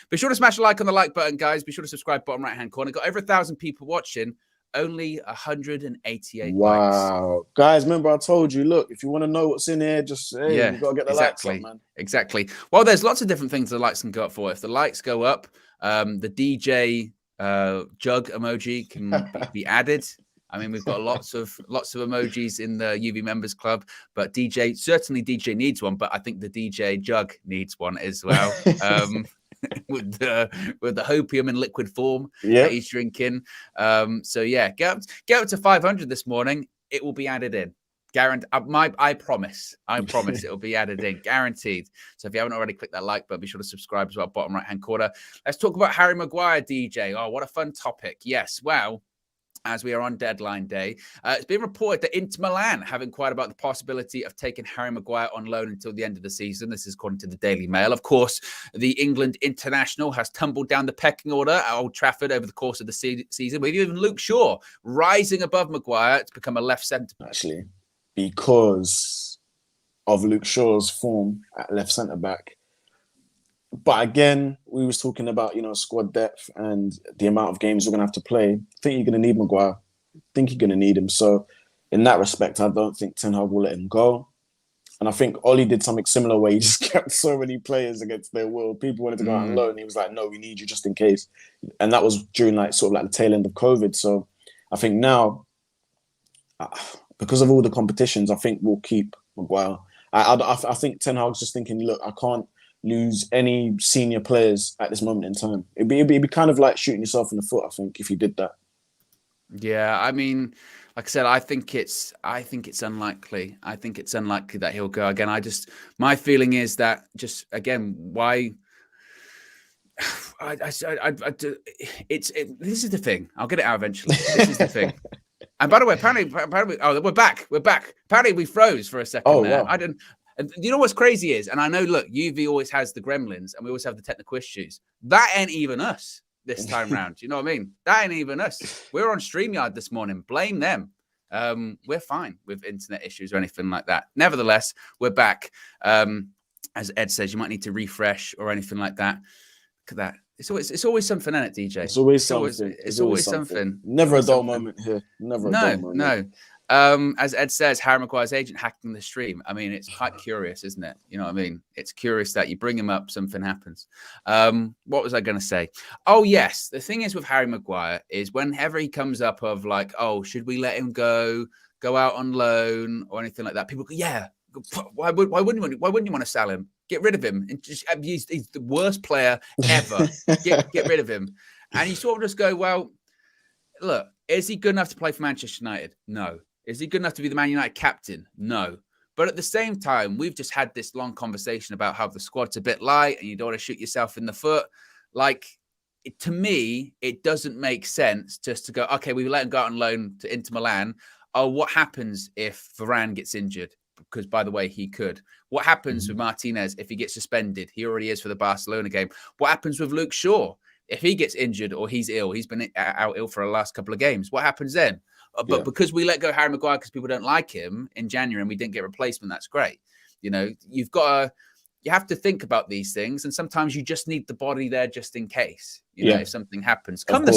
Be sure to smash a like on the like button, guys. Be sure to subscribe, bottom right hand corner. Got over 1,000 people watching. Only 188 wow. likes. Guys, remember I told you, look, if you want to know what's in here, just you got to get the likes up, man. Exactly. Well, there's lots of different things the likes can go up for. If the likes go up, the DJ jug emoji can be added. I mean, we've got lots of emojis in the UV members club, but DJ needs one, but I think the DJ jug needs one as well. With the hopium in liquid form that he's drinking. So yeah, get up to 500 this morning. It will be added in. Guaranteed. I promise it will be added in, guaranteed. So if you haven't already, click that like button. Be sure to subscribe as well, bottom right hand corner. Let's talk about Harry Maguire, DJ. Oh, what a fun topic. Yes, well, as we are on deadline day, it's been reported that Inter Milan have inquired about the possibility of taking Harry Maguire on loan until the end of the season. This is according to the Daily Mail. Of course, the England international has tumbled down the pecking order at Old Trafford over the course of the season, with even Luke Shaw rising above Maguire to become a left centre. Actually, because of Luke Shaw's form at left centre back. But again, we was talking about, squad depth and the amount of games we're going to have to play. I think you're going to need Maguire. I think you're going to need him. So in that respect, I don't think Ten Hag will let him go. And I think Oli did something similar where he just kept so many players against their will. People wanted to go out on loan. He was like, no, we need you just in case. And that was during the tail end of COVID. So I think now, because of all the competitions, I think we'll keep Maguire. I think Ten Hag's just thinking, look, I can't lose any senior players at this moment in time. It'd be kind of like shooting yourself in the foot, I think, if you did that. Yeah, I mean, like I said, I think it's unlikely. I think it's unlikely that he'll go again. My feeling is that just again, why? This is the thing. I'll get it out eventually. This is the thing. And by the way, apparently, we're back. Apparently, we froze for a second there. Wow. I didn't. You know what's crazy is, and I know, look, UV always has the gremlins, and we always have the technical issues. That ain't even us this time round. You know what I mean? That ain't even us. We're on StreamYard this morning. Blame them. We're fine with internet issues or anything like that. Nevertheless, we're back. As Ed says, you might need to refresh or anything like that. Look at that. It's always something, isn't it, DJ? It's always something. It's always something. Never a dull moment here. Never a dull moment. No. As Ed says, Harry Maguire's agent hacking the stream. I mean, it's quite curious, isn't it? You know what I mean? It's curious that you bring him up, something happens. What was I going to say? Oh, yes. The thing is with Harry Maguire is whenever he comes up of like, oh, should we let him go out on loan or anything like that? People go, yeah. Why wouldn't you want to sell him? Get rid of him. And he's the worst player ever. get rid of him. And you sort of just go, well, look, is he good enough to play for Manchester United? No. Is he good enough to be the Man United captain? No. But at the same time, we've just had this long conversation about how the squad's a bit light and you don't want to shoot yourself in the foot. Like, to me, it doesn't make sense just to go, okay, we let him go out on loan to Inter Milan. Oh, what happens if Varane gets injured? because, by the way, he could. What happens with Martinez if he gets suspended? He already is for the Barcelona game. What happens with Luke Shaw if he gets injured or he's ill? He's been out ill for the last couple of games. What happens then? But because we let go Harry Maguire because people don't like him in January and we didn't get a replacement, that's great. You know, you have to think about these things, and sometimes you just need the body there just in case. You know, if something happens. Come the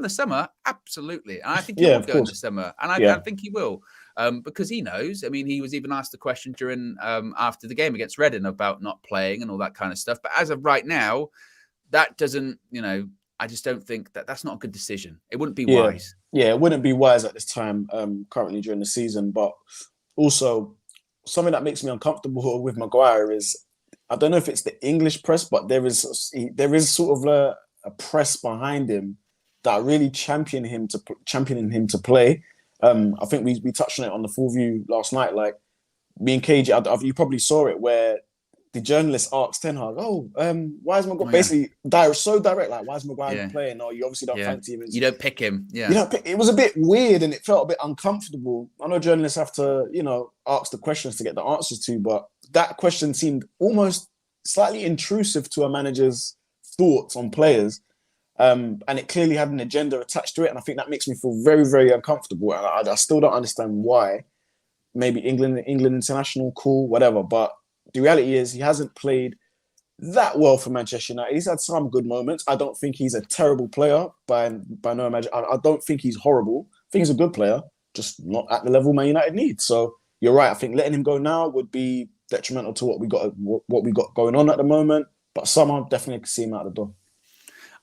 summer, absolutely. And I think he will go in the summer, and I think he will. Because he knows. I mean, he was even asked the question during after the game against Reading about not playing and all that kind of stuff. But as of right now, that doesn't, I just don't think that's not a good decision. It wouldn't be wise. Yeah, it wouldn't be wise at this time, currently during the season. But also, something that makes me uncomfortable with Maguire is, I don't know if it's the English press, but there is sort of a press behind him that really championing him to play. I think we touched on it on the Full View last night. Like, me and KG, you probably saw it, where the journalist asked Ten Hag, why is Maguire basically so direct? Like, why is Maguire playing? No, you obviously don't fancy him. You don't pick him. Yeah, you don't pick. It was a bit weird and it felt a bit uncomfortable. I know journalists have to, ask the questions to get the answers to, but that question seemed almost slightly intrusive to a manager's thoughts on players. And it clearly had an agenda attached to it. And I think that makes me feel very, very uncomfortable. And I still don't understand why. Maybe England international, cool, whatever. But the reality is he hasn't played that well for Manchester United. He's had some good moments. I don't think he's a terrible player by no imagine. I don't think he's horrible. I think he's a good player, just not at the level Man United needs. So you're right. I think letting him go now would be detrimental to what we got going on at the moment. But somehow definitely could see him out the door.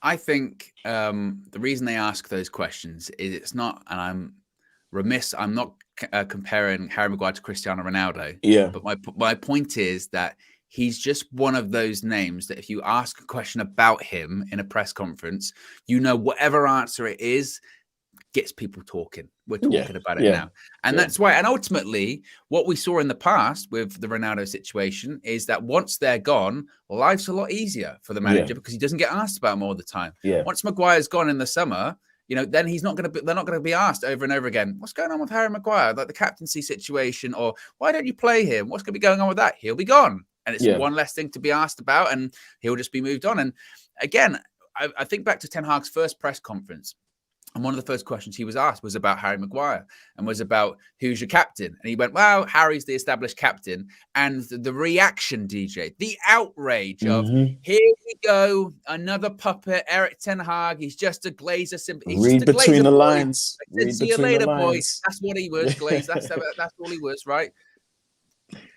I think the reason they ask those questions is it's not, and I'm remiss, I'm not comparing Harry Maguire to Cristiano Ronaldo. Yeah. But my point is that he's just one of those names that if you ask a question about him in a press conference, whatever answer it is, gets people talking. We're talking about it now. And that's why. And ultimately, what we saw in the past with the Ronaldo situation is that once they're gone, life's a lot easier for the manager because he doesn't get asked about them all the time. Yeah. Once Maguire's gone in the summer, then they're not going to be asked over and over again, what's going on with Harry Maguire? Like the captaincy situation, or why don't you play him? What's going to be going on with that? He'll be gone. And it's one less thing to be asked about, and he'll just be moved on. And again, I think back to Ten Hag's first press conference. And one of the first questions he was asked was about Harry Maguire and was about who's your captain. And he went, well, Harry's the established captain. And the reaction, DJ, the outrage of, here we go, another puppet, Eric Ten Hag. He's just a Glazer. Read between the lines. See you later, boys. That's what he was, Glaze. That's all he was, right?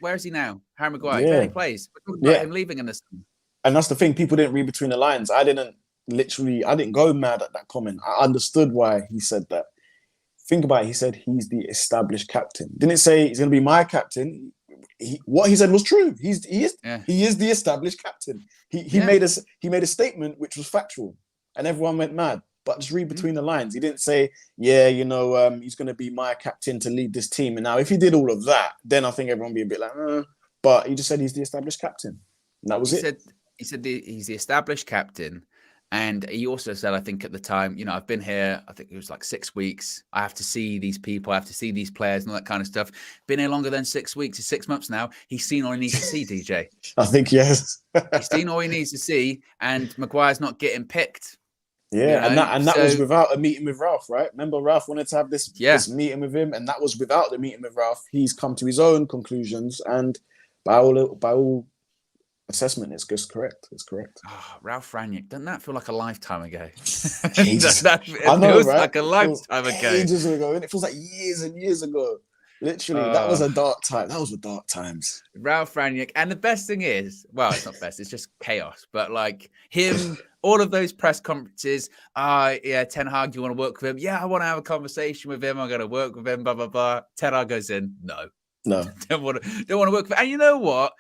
Where is he now? Harry Maguire. He barely plays. We're talking about him leaving in this. And that's the thing. People didn't read between the lines. I didn't go mad at that comment. I understood why he said that. Think about it. He said he's the established captain. Didn't say he's going to be my captain. What he said was true. He is the established captain. He made a statement which was factual, and everyone went mad. But just read between the lines. He didn't say, he's going to be my captain to lead this team. And now if he did all of that, then I think everyone would be a bit like, But he just said he's the established captain. And that was it. He said he's the established captain. And he also said, I think at the time, I've been here, I think it was like 6 weeks. I have to see these people. I have to see these players and all that kind of stuff. Been here longer than 6 weeks. It's 6 months now. He's seen all he needs to see, DJ. I think, yes. He's seen all he needs to see. And Maguire's not getting picked. Yeah, and that was without a meeting with Ralph, right? Remember, Ralph wanted to have this meeting with him, and that was without the meeting with Ralph. He's come to his own conclusions, and by all assessment, it's just correct. It's correct. Oh, Ralph Rangnick, doesn't that feel like a lifetime ago? It feels right? like a lifetime ago. Ages ago, and it feels like years and years ago. Literally, that was a dark time. That was the dark times. Ralph Rangnick, and the best thing is, well, it's not best. It's just chaos. But like him, all of those press conferences. Ten Hag, you want to work with him? Yeah, I want to have a conversation with him. I'm going to work with him. Blah blah blah. Ten Hag goes in. No, don't want to work with him. And you know what?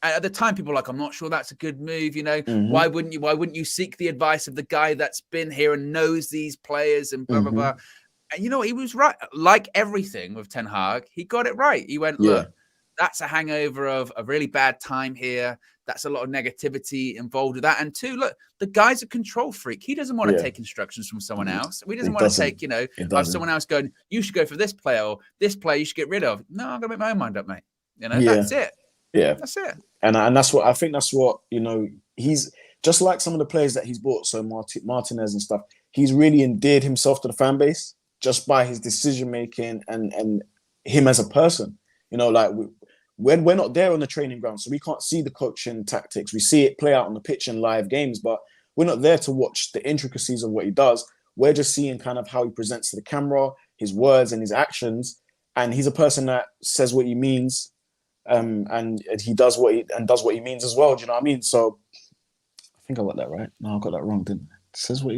At the time, people were like, I'm not sure that's a good move. Why wouldn't you seek the advice of the guy that's been here and knows these players and blah, blah, blah. And he was right. Like everything with Ten Hag, he got it right. He went, look, that's a hangover of a really bad time here. That's a lot of negativity involved with that. And two, look, the guy's a control freak. He doesn't want to take instructions from someone else. He doesn't want to take, someone else going, you should go for this player or this player you should get rid of. No, I'm going to make my own mind up, mate. That's it. Yeah. That's it. And that's what, I think that's what, he's just like some of the players that he's bought. So Martinez and stuff, he's really endeared himself to the fan base just by his decision-making and him as a person. When we're not there on the training ground, so we can't see the coaching tactics. We see it play out on the pitch in live games, but we're not there to watch the intricacies of what he does. We're just seeing kind of how he presents to the camera, his words and his actions. And he's a person that says what he means, and he does what he means as well. Do you know what I mean? So I think I got that right. No, I got that wrong, didn't I? Says what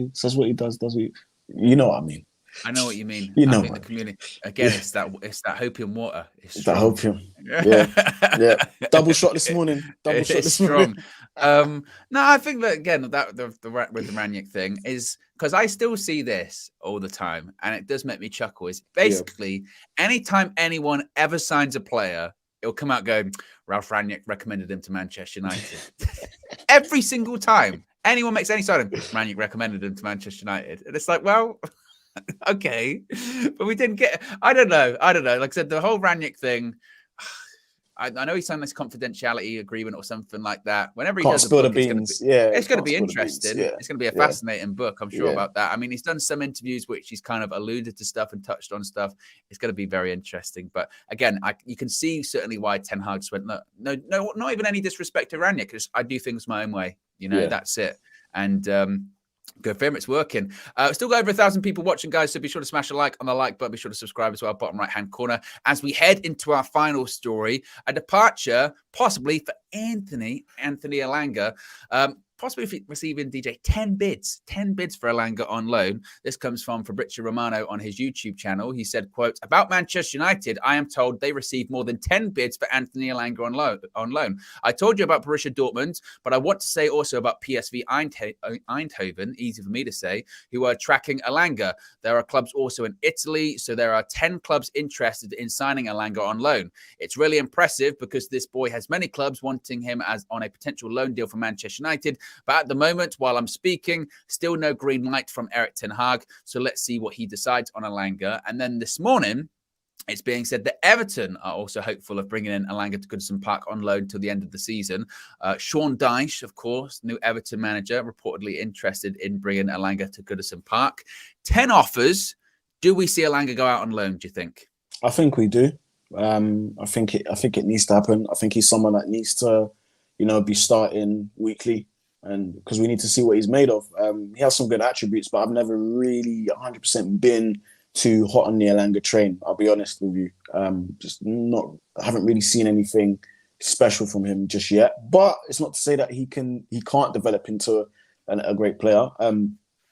he does what he, you know what I mean. I know what you mean. I think the community again. It's that hopium water. It's that hopium. Yeah. Double shot this morning. Morning. No, I think that again that the with the Ranić thing is because I still see this all the time, and it does make me chuckle. Is basically anytime anyone ever signs a player, it'll come out going, Ralph Ranić recommended him to Manchester United. Every single time anyone makes any signing, Ranić recommended him to Manchester United, and it's like, well. Okay, but we didn't get. I don't know. Like I said, the whole Ranić thing. I know he signed this confidentiality agreement or something like that. Whenever he does a book, it's going to be interesting. Yeah. It's going to be a fascinating book, I'm sure about that. I mean, he's done some interviews which he's kind of alluded to stuff and touched on stuff. It's going to be very interesting. But again, you can see certainly why Ten Hag just went, no, not even any disrespect to Ranić, because I do things my own way. That's it. And go for him. It's working. Still got over 1,000 people watching, guys. So be sure to smash a like on the like button. Be sure to subscribe as well, bottom right-hand corner. As we head into our final story, a departure possibly for Anthony Elanga. Possibly receiving DJ 10 bids for Elanga on loan. This comes from Fabrizio Romano on his YouTube channel. He said, quote, about Manchester United, I am told they received more than 10 bids for Anthony Elanga on loan. I told you about Borussia Dortmund, but I want to say also about PSV Eindhoven, easy for me to say, who are tracking Elanga. There are clubs also in Italy, so there are 10 clubs interested in signing Elanga on loan. It's really impressive because this boy has many clubs wanting him as on a potential loan deal for Manchester United. But at the moment, while I'm speaking, still no green light from Erik ten Hag. So let's see what he decides on Elanga. And then this morning, it's being said that Everton are also hopeful of bringing in Elanga to Goodison Park on loan till the end of the season. Sean Dyche, of course, new Everton manager, reportedly interested in bringing Elanga to Goodison Park. 10 offers. Do we see Elanga go out on loan, do you think? I think we do. I think it needs to happen. I think he's someone that needs to, be starting weekly. And because we need to see what he's made of. He has some good attributes, but I've never really 100% been too hot on the Elanga train. I'll be honest with you. I haven't really seen anything special from him just yet. But it's not to say that he can't develop into a great player.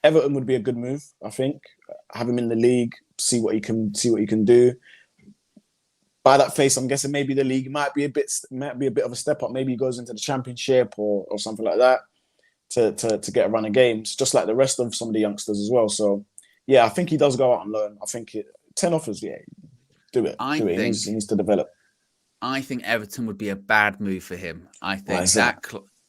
Everton would be a good move, I think. Have him in the league, see what he can do. By that face, I'm guessing maybe the league might be a bit of a step up. Maybe he goes into the Championship or something like that to get a run of games, just like the rest of some of the youngsters as well. So, yeah, I think he does go out on loan. I think 10 offers, do it. He needs to develop. I think Everton would be a bad move for him. I think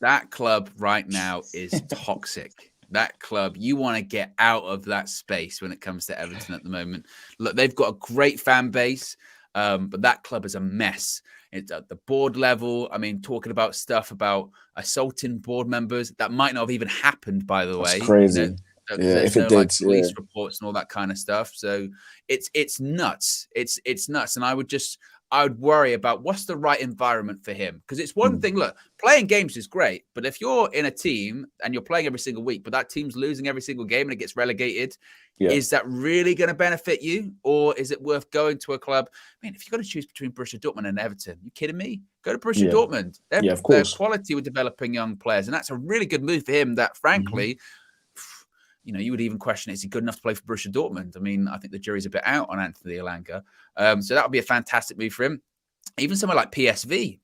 that club right now is toxic. That club, you want to get out of that space when it comes to Everton at the moment. Look, they've got a great fan base. But that club is a mess. It's at the board level. I mean, talking about stuff about assaulting board members that might not have even happened, by the way. That's crazy. If it did, police reports and all that kind of stuff. So it's nuts. It's nuts. And I would worry about what's the right environment for him. Because it's one thing, look, playing games is great. But if you're in a team and you're playing every single week, but that team's losing every single game and it gets relegated, is that really going to benefit you? Or is it worth going to a club? I mean, if you've got to choose between Borussia Dortmund and Everton, you kidding me? Go to Borussia Dortmund. Of course. They're quality with developing young players. And that's a really good move for him that, frankly, you would even question, is he good enough to play for Borussia Dortmund? I mean, I think the jury's a bit out on Anthony Elanga. So that would be a fantastic move for him. Even somewhere like PSV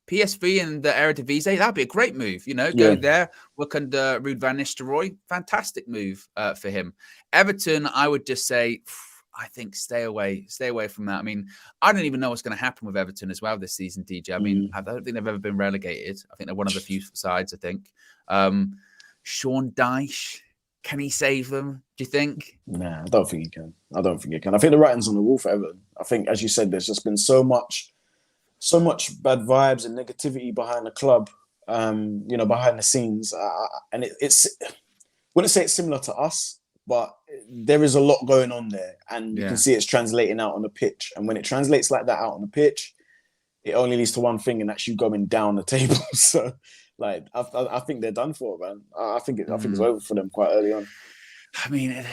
and the Eredivisie, that'd be a great move. Go there, work under Ruud van Nistelrooy. Fantastic move for him. Everton, I would just say, I think stay away from that. I mean, I don't even know what's going to happen with Everton as well this season, DJ. I mean, I don't think they've ever been relegated. I think they're one of the few sides, I think. Sean Dyche, can he save them, do you think? Nah, I don't think he can. I think the writing's on the wall for Everton. I think, as you said, there's just been so much bad vibes and negativity behind the club, behind the scenes. And it's, I wouldn't say it's similar to us, but there is a lot going on there. And you can see it's translating out on the pitch. And when it translates like that out on the pitch, it only leads to one thing, and that's you going down the table. So, like, I think they're done for, man. I think it's over for them quite early on. I mean,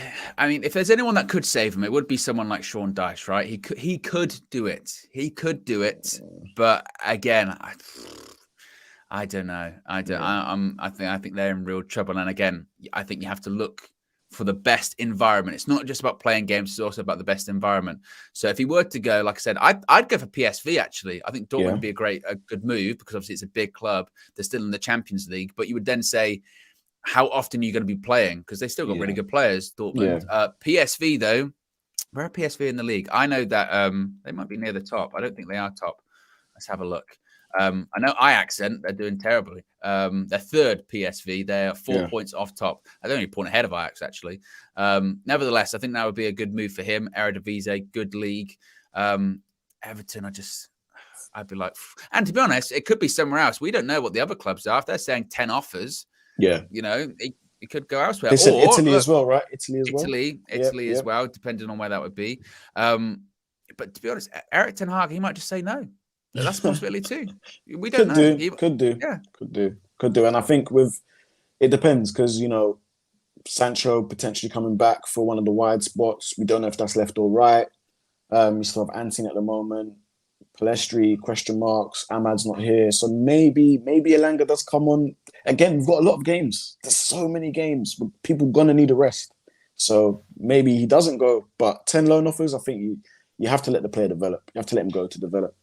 if there's anyone that could save him, it would be someone like Sean Dyche, right? He could do it. But again, I don't know. I think they're in real trouble. And again, I think you have to look for the best environment. It's not just about playing games; it's also about the best environment. So if he were to go, like I said, I'd go for PSV. Actually, I think Dortmund would be a good move because obviously it's a big club. They're still in the Champions League, but you would then say, how often are you going to be playing? Because they still got really good players, Dortmund. PSV, though, where are PSV in the league? I know that they might be near the top. I don't think they are top. Let's have a look. I know Ajax, they're doing terribly. They're third, PSV. They're 4 points off top. They're only a point ahead of Ajax, actually. Nevertheless, I think that would be a good move for him. Eredivisie, good league. Everton, I'd be like... And to be honest, it could be somewhere else. We don't know what the other clubs are. If they're saying 10 offers... Yeah, it could go elsewhere. They said Italy as well, right? Italy as well, depending on where that would be. But to be honest, Erik ten Hag, he might just say no. That's a possibility too. We don't know. Could do. And I think it depends because Sancho potentially coming back for one of the wide spots. We don't know if that's left or right. We still have Antony at the moment. Palestri, question marks. Ahmad's not here. So maybe Elanga does come on. Again, we've got a lot of games. There's so many games. People going to need a rest. So maybe he doesn't go. But 10 loan offers, I think you have to let the player develop. You have to let him go to develop.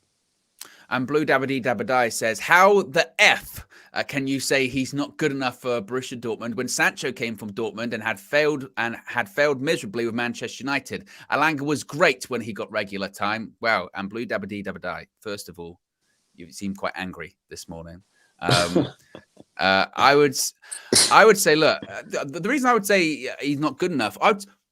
And Blue Dabadi Dabadai says, how the F can you say he's not good enough for Borussia Dortmund when Sancho came from Dortmund and had failed miserably with Manchester United? Elanga was great when he got regular time. Wow. And Blue Dabadi Dabadai, first of all, you seem quite angry this morning. I would say, look, the reason I would say he's not good enough,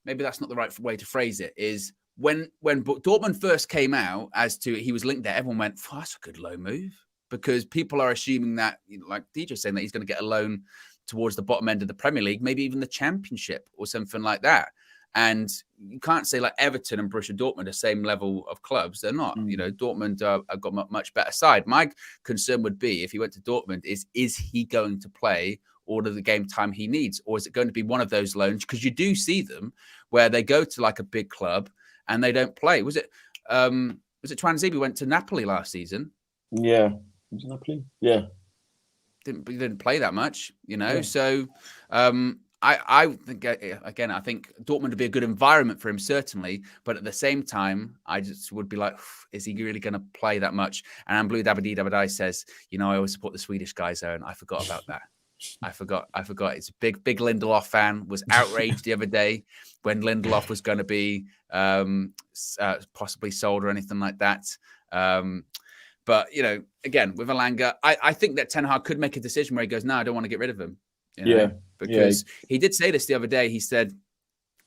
maybe that's not the right way to phrase it, is when Dortmund first came out as to he was linked there, everyone went, oh, that's a good loan move, because people are assuming that, like DJ saying, that he's going to get a loan towards the bottom end of the Premier League, maybe even the Championship or something like that. And you can't say like Everton and Borussia Dortmund are the same level of clubs. They're not. Dortmund have got a much better side. My concern would be, if he went to Dortmund, is he going to play all of the game time he needs? Or is it going to be one of those loans? Because you do see them where they go to like a big club and they don't play. Was it Twanzebe went to Napoli last season? Yeah. Was it Napoli? Yeah. Didn't play that much, So I think, again, I think Dortmund would be a good environment for him, certainly. But at the same time, I just would be like, is he really going to play that much? And Blue Dabadi Dabadai says, I always support the Swedish guys, Owen. I forgot about that. I forgot. It's a big Lindelof fan. Was outraged the other day when Lindelof was going to be possibly sold or anything like that. But, again, with Elanga, I think that Ten Hag could make a decision where he goes, no, I don't want to get rid of him. Because he did say this the other day. He said,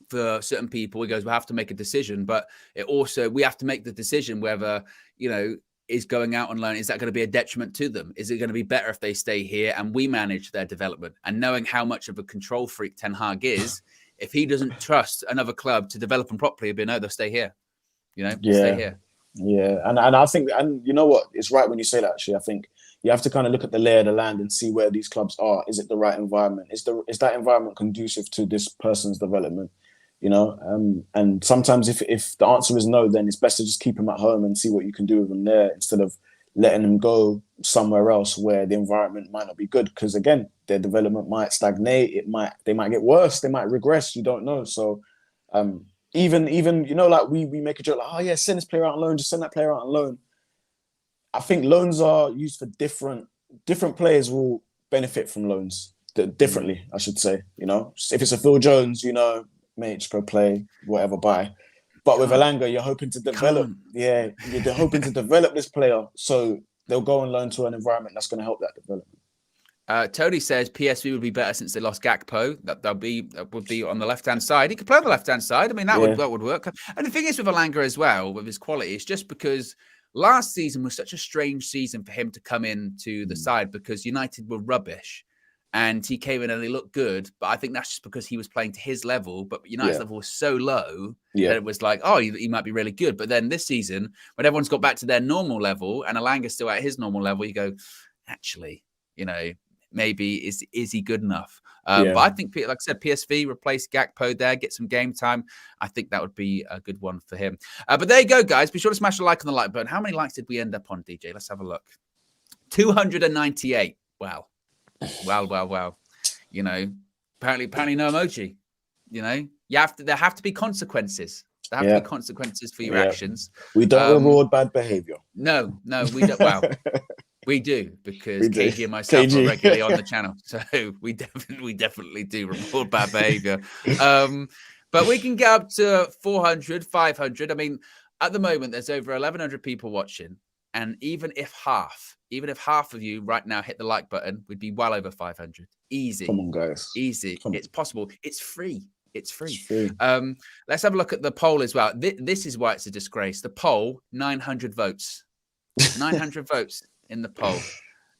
for certain people, he goes, we'll have to make a decision, but we have to make the decision whether, is going out on loan, is that going to be a detriment to them? Is it going to be better if they stay here and we manage their development? And knowing how much of a control freak Ten Hag is, if he doesn't trust another club to develop them properly, he'd be, no, they'll stay here. Stay here. Yeah. And I think, and you know what? It's right when you say that, actually. I think you have to kind of look at the lay of the land and see where these clubs are. Is it the right environment? Is that environment conducive to this person's development? And sometimes if the answer is no, then it's best to just keep him at home and see what you can do with him there instead of letting him go somewhere else where the environment might not be good. Because again, their development might stagnate. They might get worse. They might regress. You don't know. So even like we make a joke like, oh yeah, send this player out on loan. Just send that player out on loan. I think loans are used for different players will benefit from loans differently, I should say. If it's a Phil Jones, mate, just go play, whatever, bye. But with Elanga, you're hoping to develop. Yeah, you're hoping to develop this player, so they'll go and learn to an environment that's going to help that development. Tony says PSV would be better since they lost Gakpo. That would be on the left-hand side. He could play on the left-hand side. I mean, that would work. And the thing is with Elanga as well, with his quality, it's just because last season was such a strange season for him to come into the side because United were rubbish. And he came in and he looked good, but I think that's just because he was playing to his level. But United's level was so low that it was like, oh, he might be really good. But then this season, when everyone's got back to their normal level and Elanga's still at his normal level, you go, actually, maybe is he good enough? But I think, like I said, PSV replace Gakpo there, get some game time. I think that would be a good one for him. But there you go, guys. Be sure to smash a like on the like button. How many likes did we end up on, DJ? Let's have a look. 298. Wow. Well. Apparently no emoji. There have to be consequences. There have to be consequences for your actions. We don't reward bad behavior. No, we don't. Well, we do because KG and myself are regularly on the channel, so we definitely do reward bad behavior. But we can get up to 400, 500. I mean, at the moment, there's over 1,100 people watching, and even if half of you right now hit the like button, we'd be well over 500. Easy. Come on, guys. Easy. It's possible. It's free. It's free. Let's have a look at the poll as well. This is why it's a disgrace. The poll, 900 votes. 900 votes in the poll.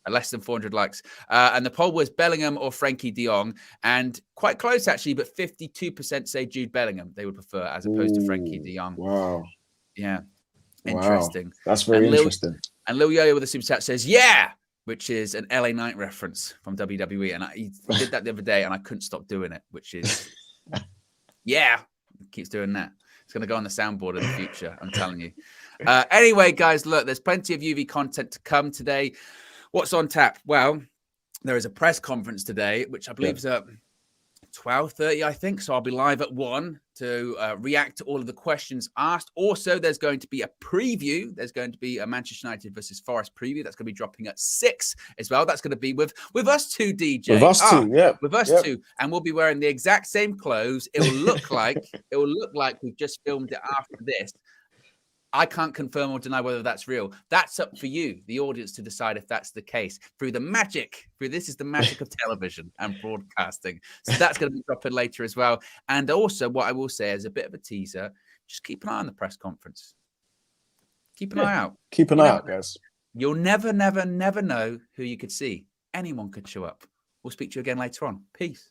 Less than 400 likes. And the poll was Bellingham or Frankie de Jong. And quite close, actually, but 52% say Jude Bellingham they would prefer as opposed to Frankie de Jong. Wow. Yeah. Interesting. Wow. That's very interesting. And Lil Yo-Yo with a super chat says, yeah, which is an LA Knight reference from WWE. And he did that the other day and I couldn't stop doing it, which is, yeah, he keeps doing that. It's going to go on the soundboard in the future, I'm telling you. Anyway, guys, look, there's plenty of UV content to come today. What's on tap? Well, there is a press conference today, which I believe is at 12:30, I think. So I'll be live at 1 to react to all of the questions asked. Also, there's going to be a preview. There's going to be a Manchester United versus Forest preview. That's going to be dropping at 6 as well. That's going to be with us two, DJ. With us two, yeah. With us two. And we'll be wearing the exact same clothes. It will look like we've just filmed it after this. I can't confirm or deny whether that's real. That's up for you, the audience, to decide if that's the case. This is the magic of television and broadcasting. So that's going to be dropping later as well. And also, what I will say as a bit of a teaser, just keep an eye on the press conference. Keep an eye out. Keep an eye out, guys. You'll never know who you could see. Anyone could show up. We'll speak to you again later on. Peace.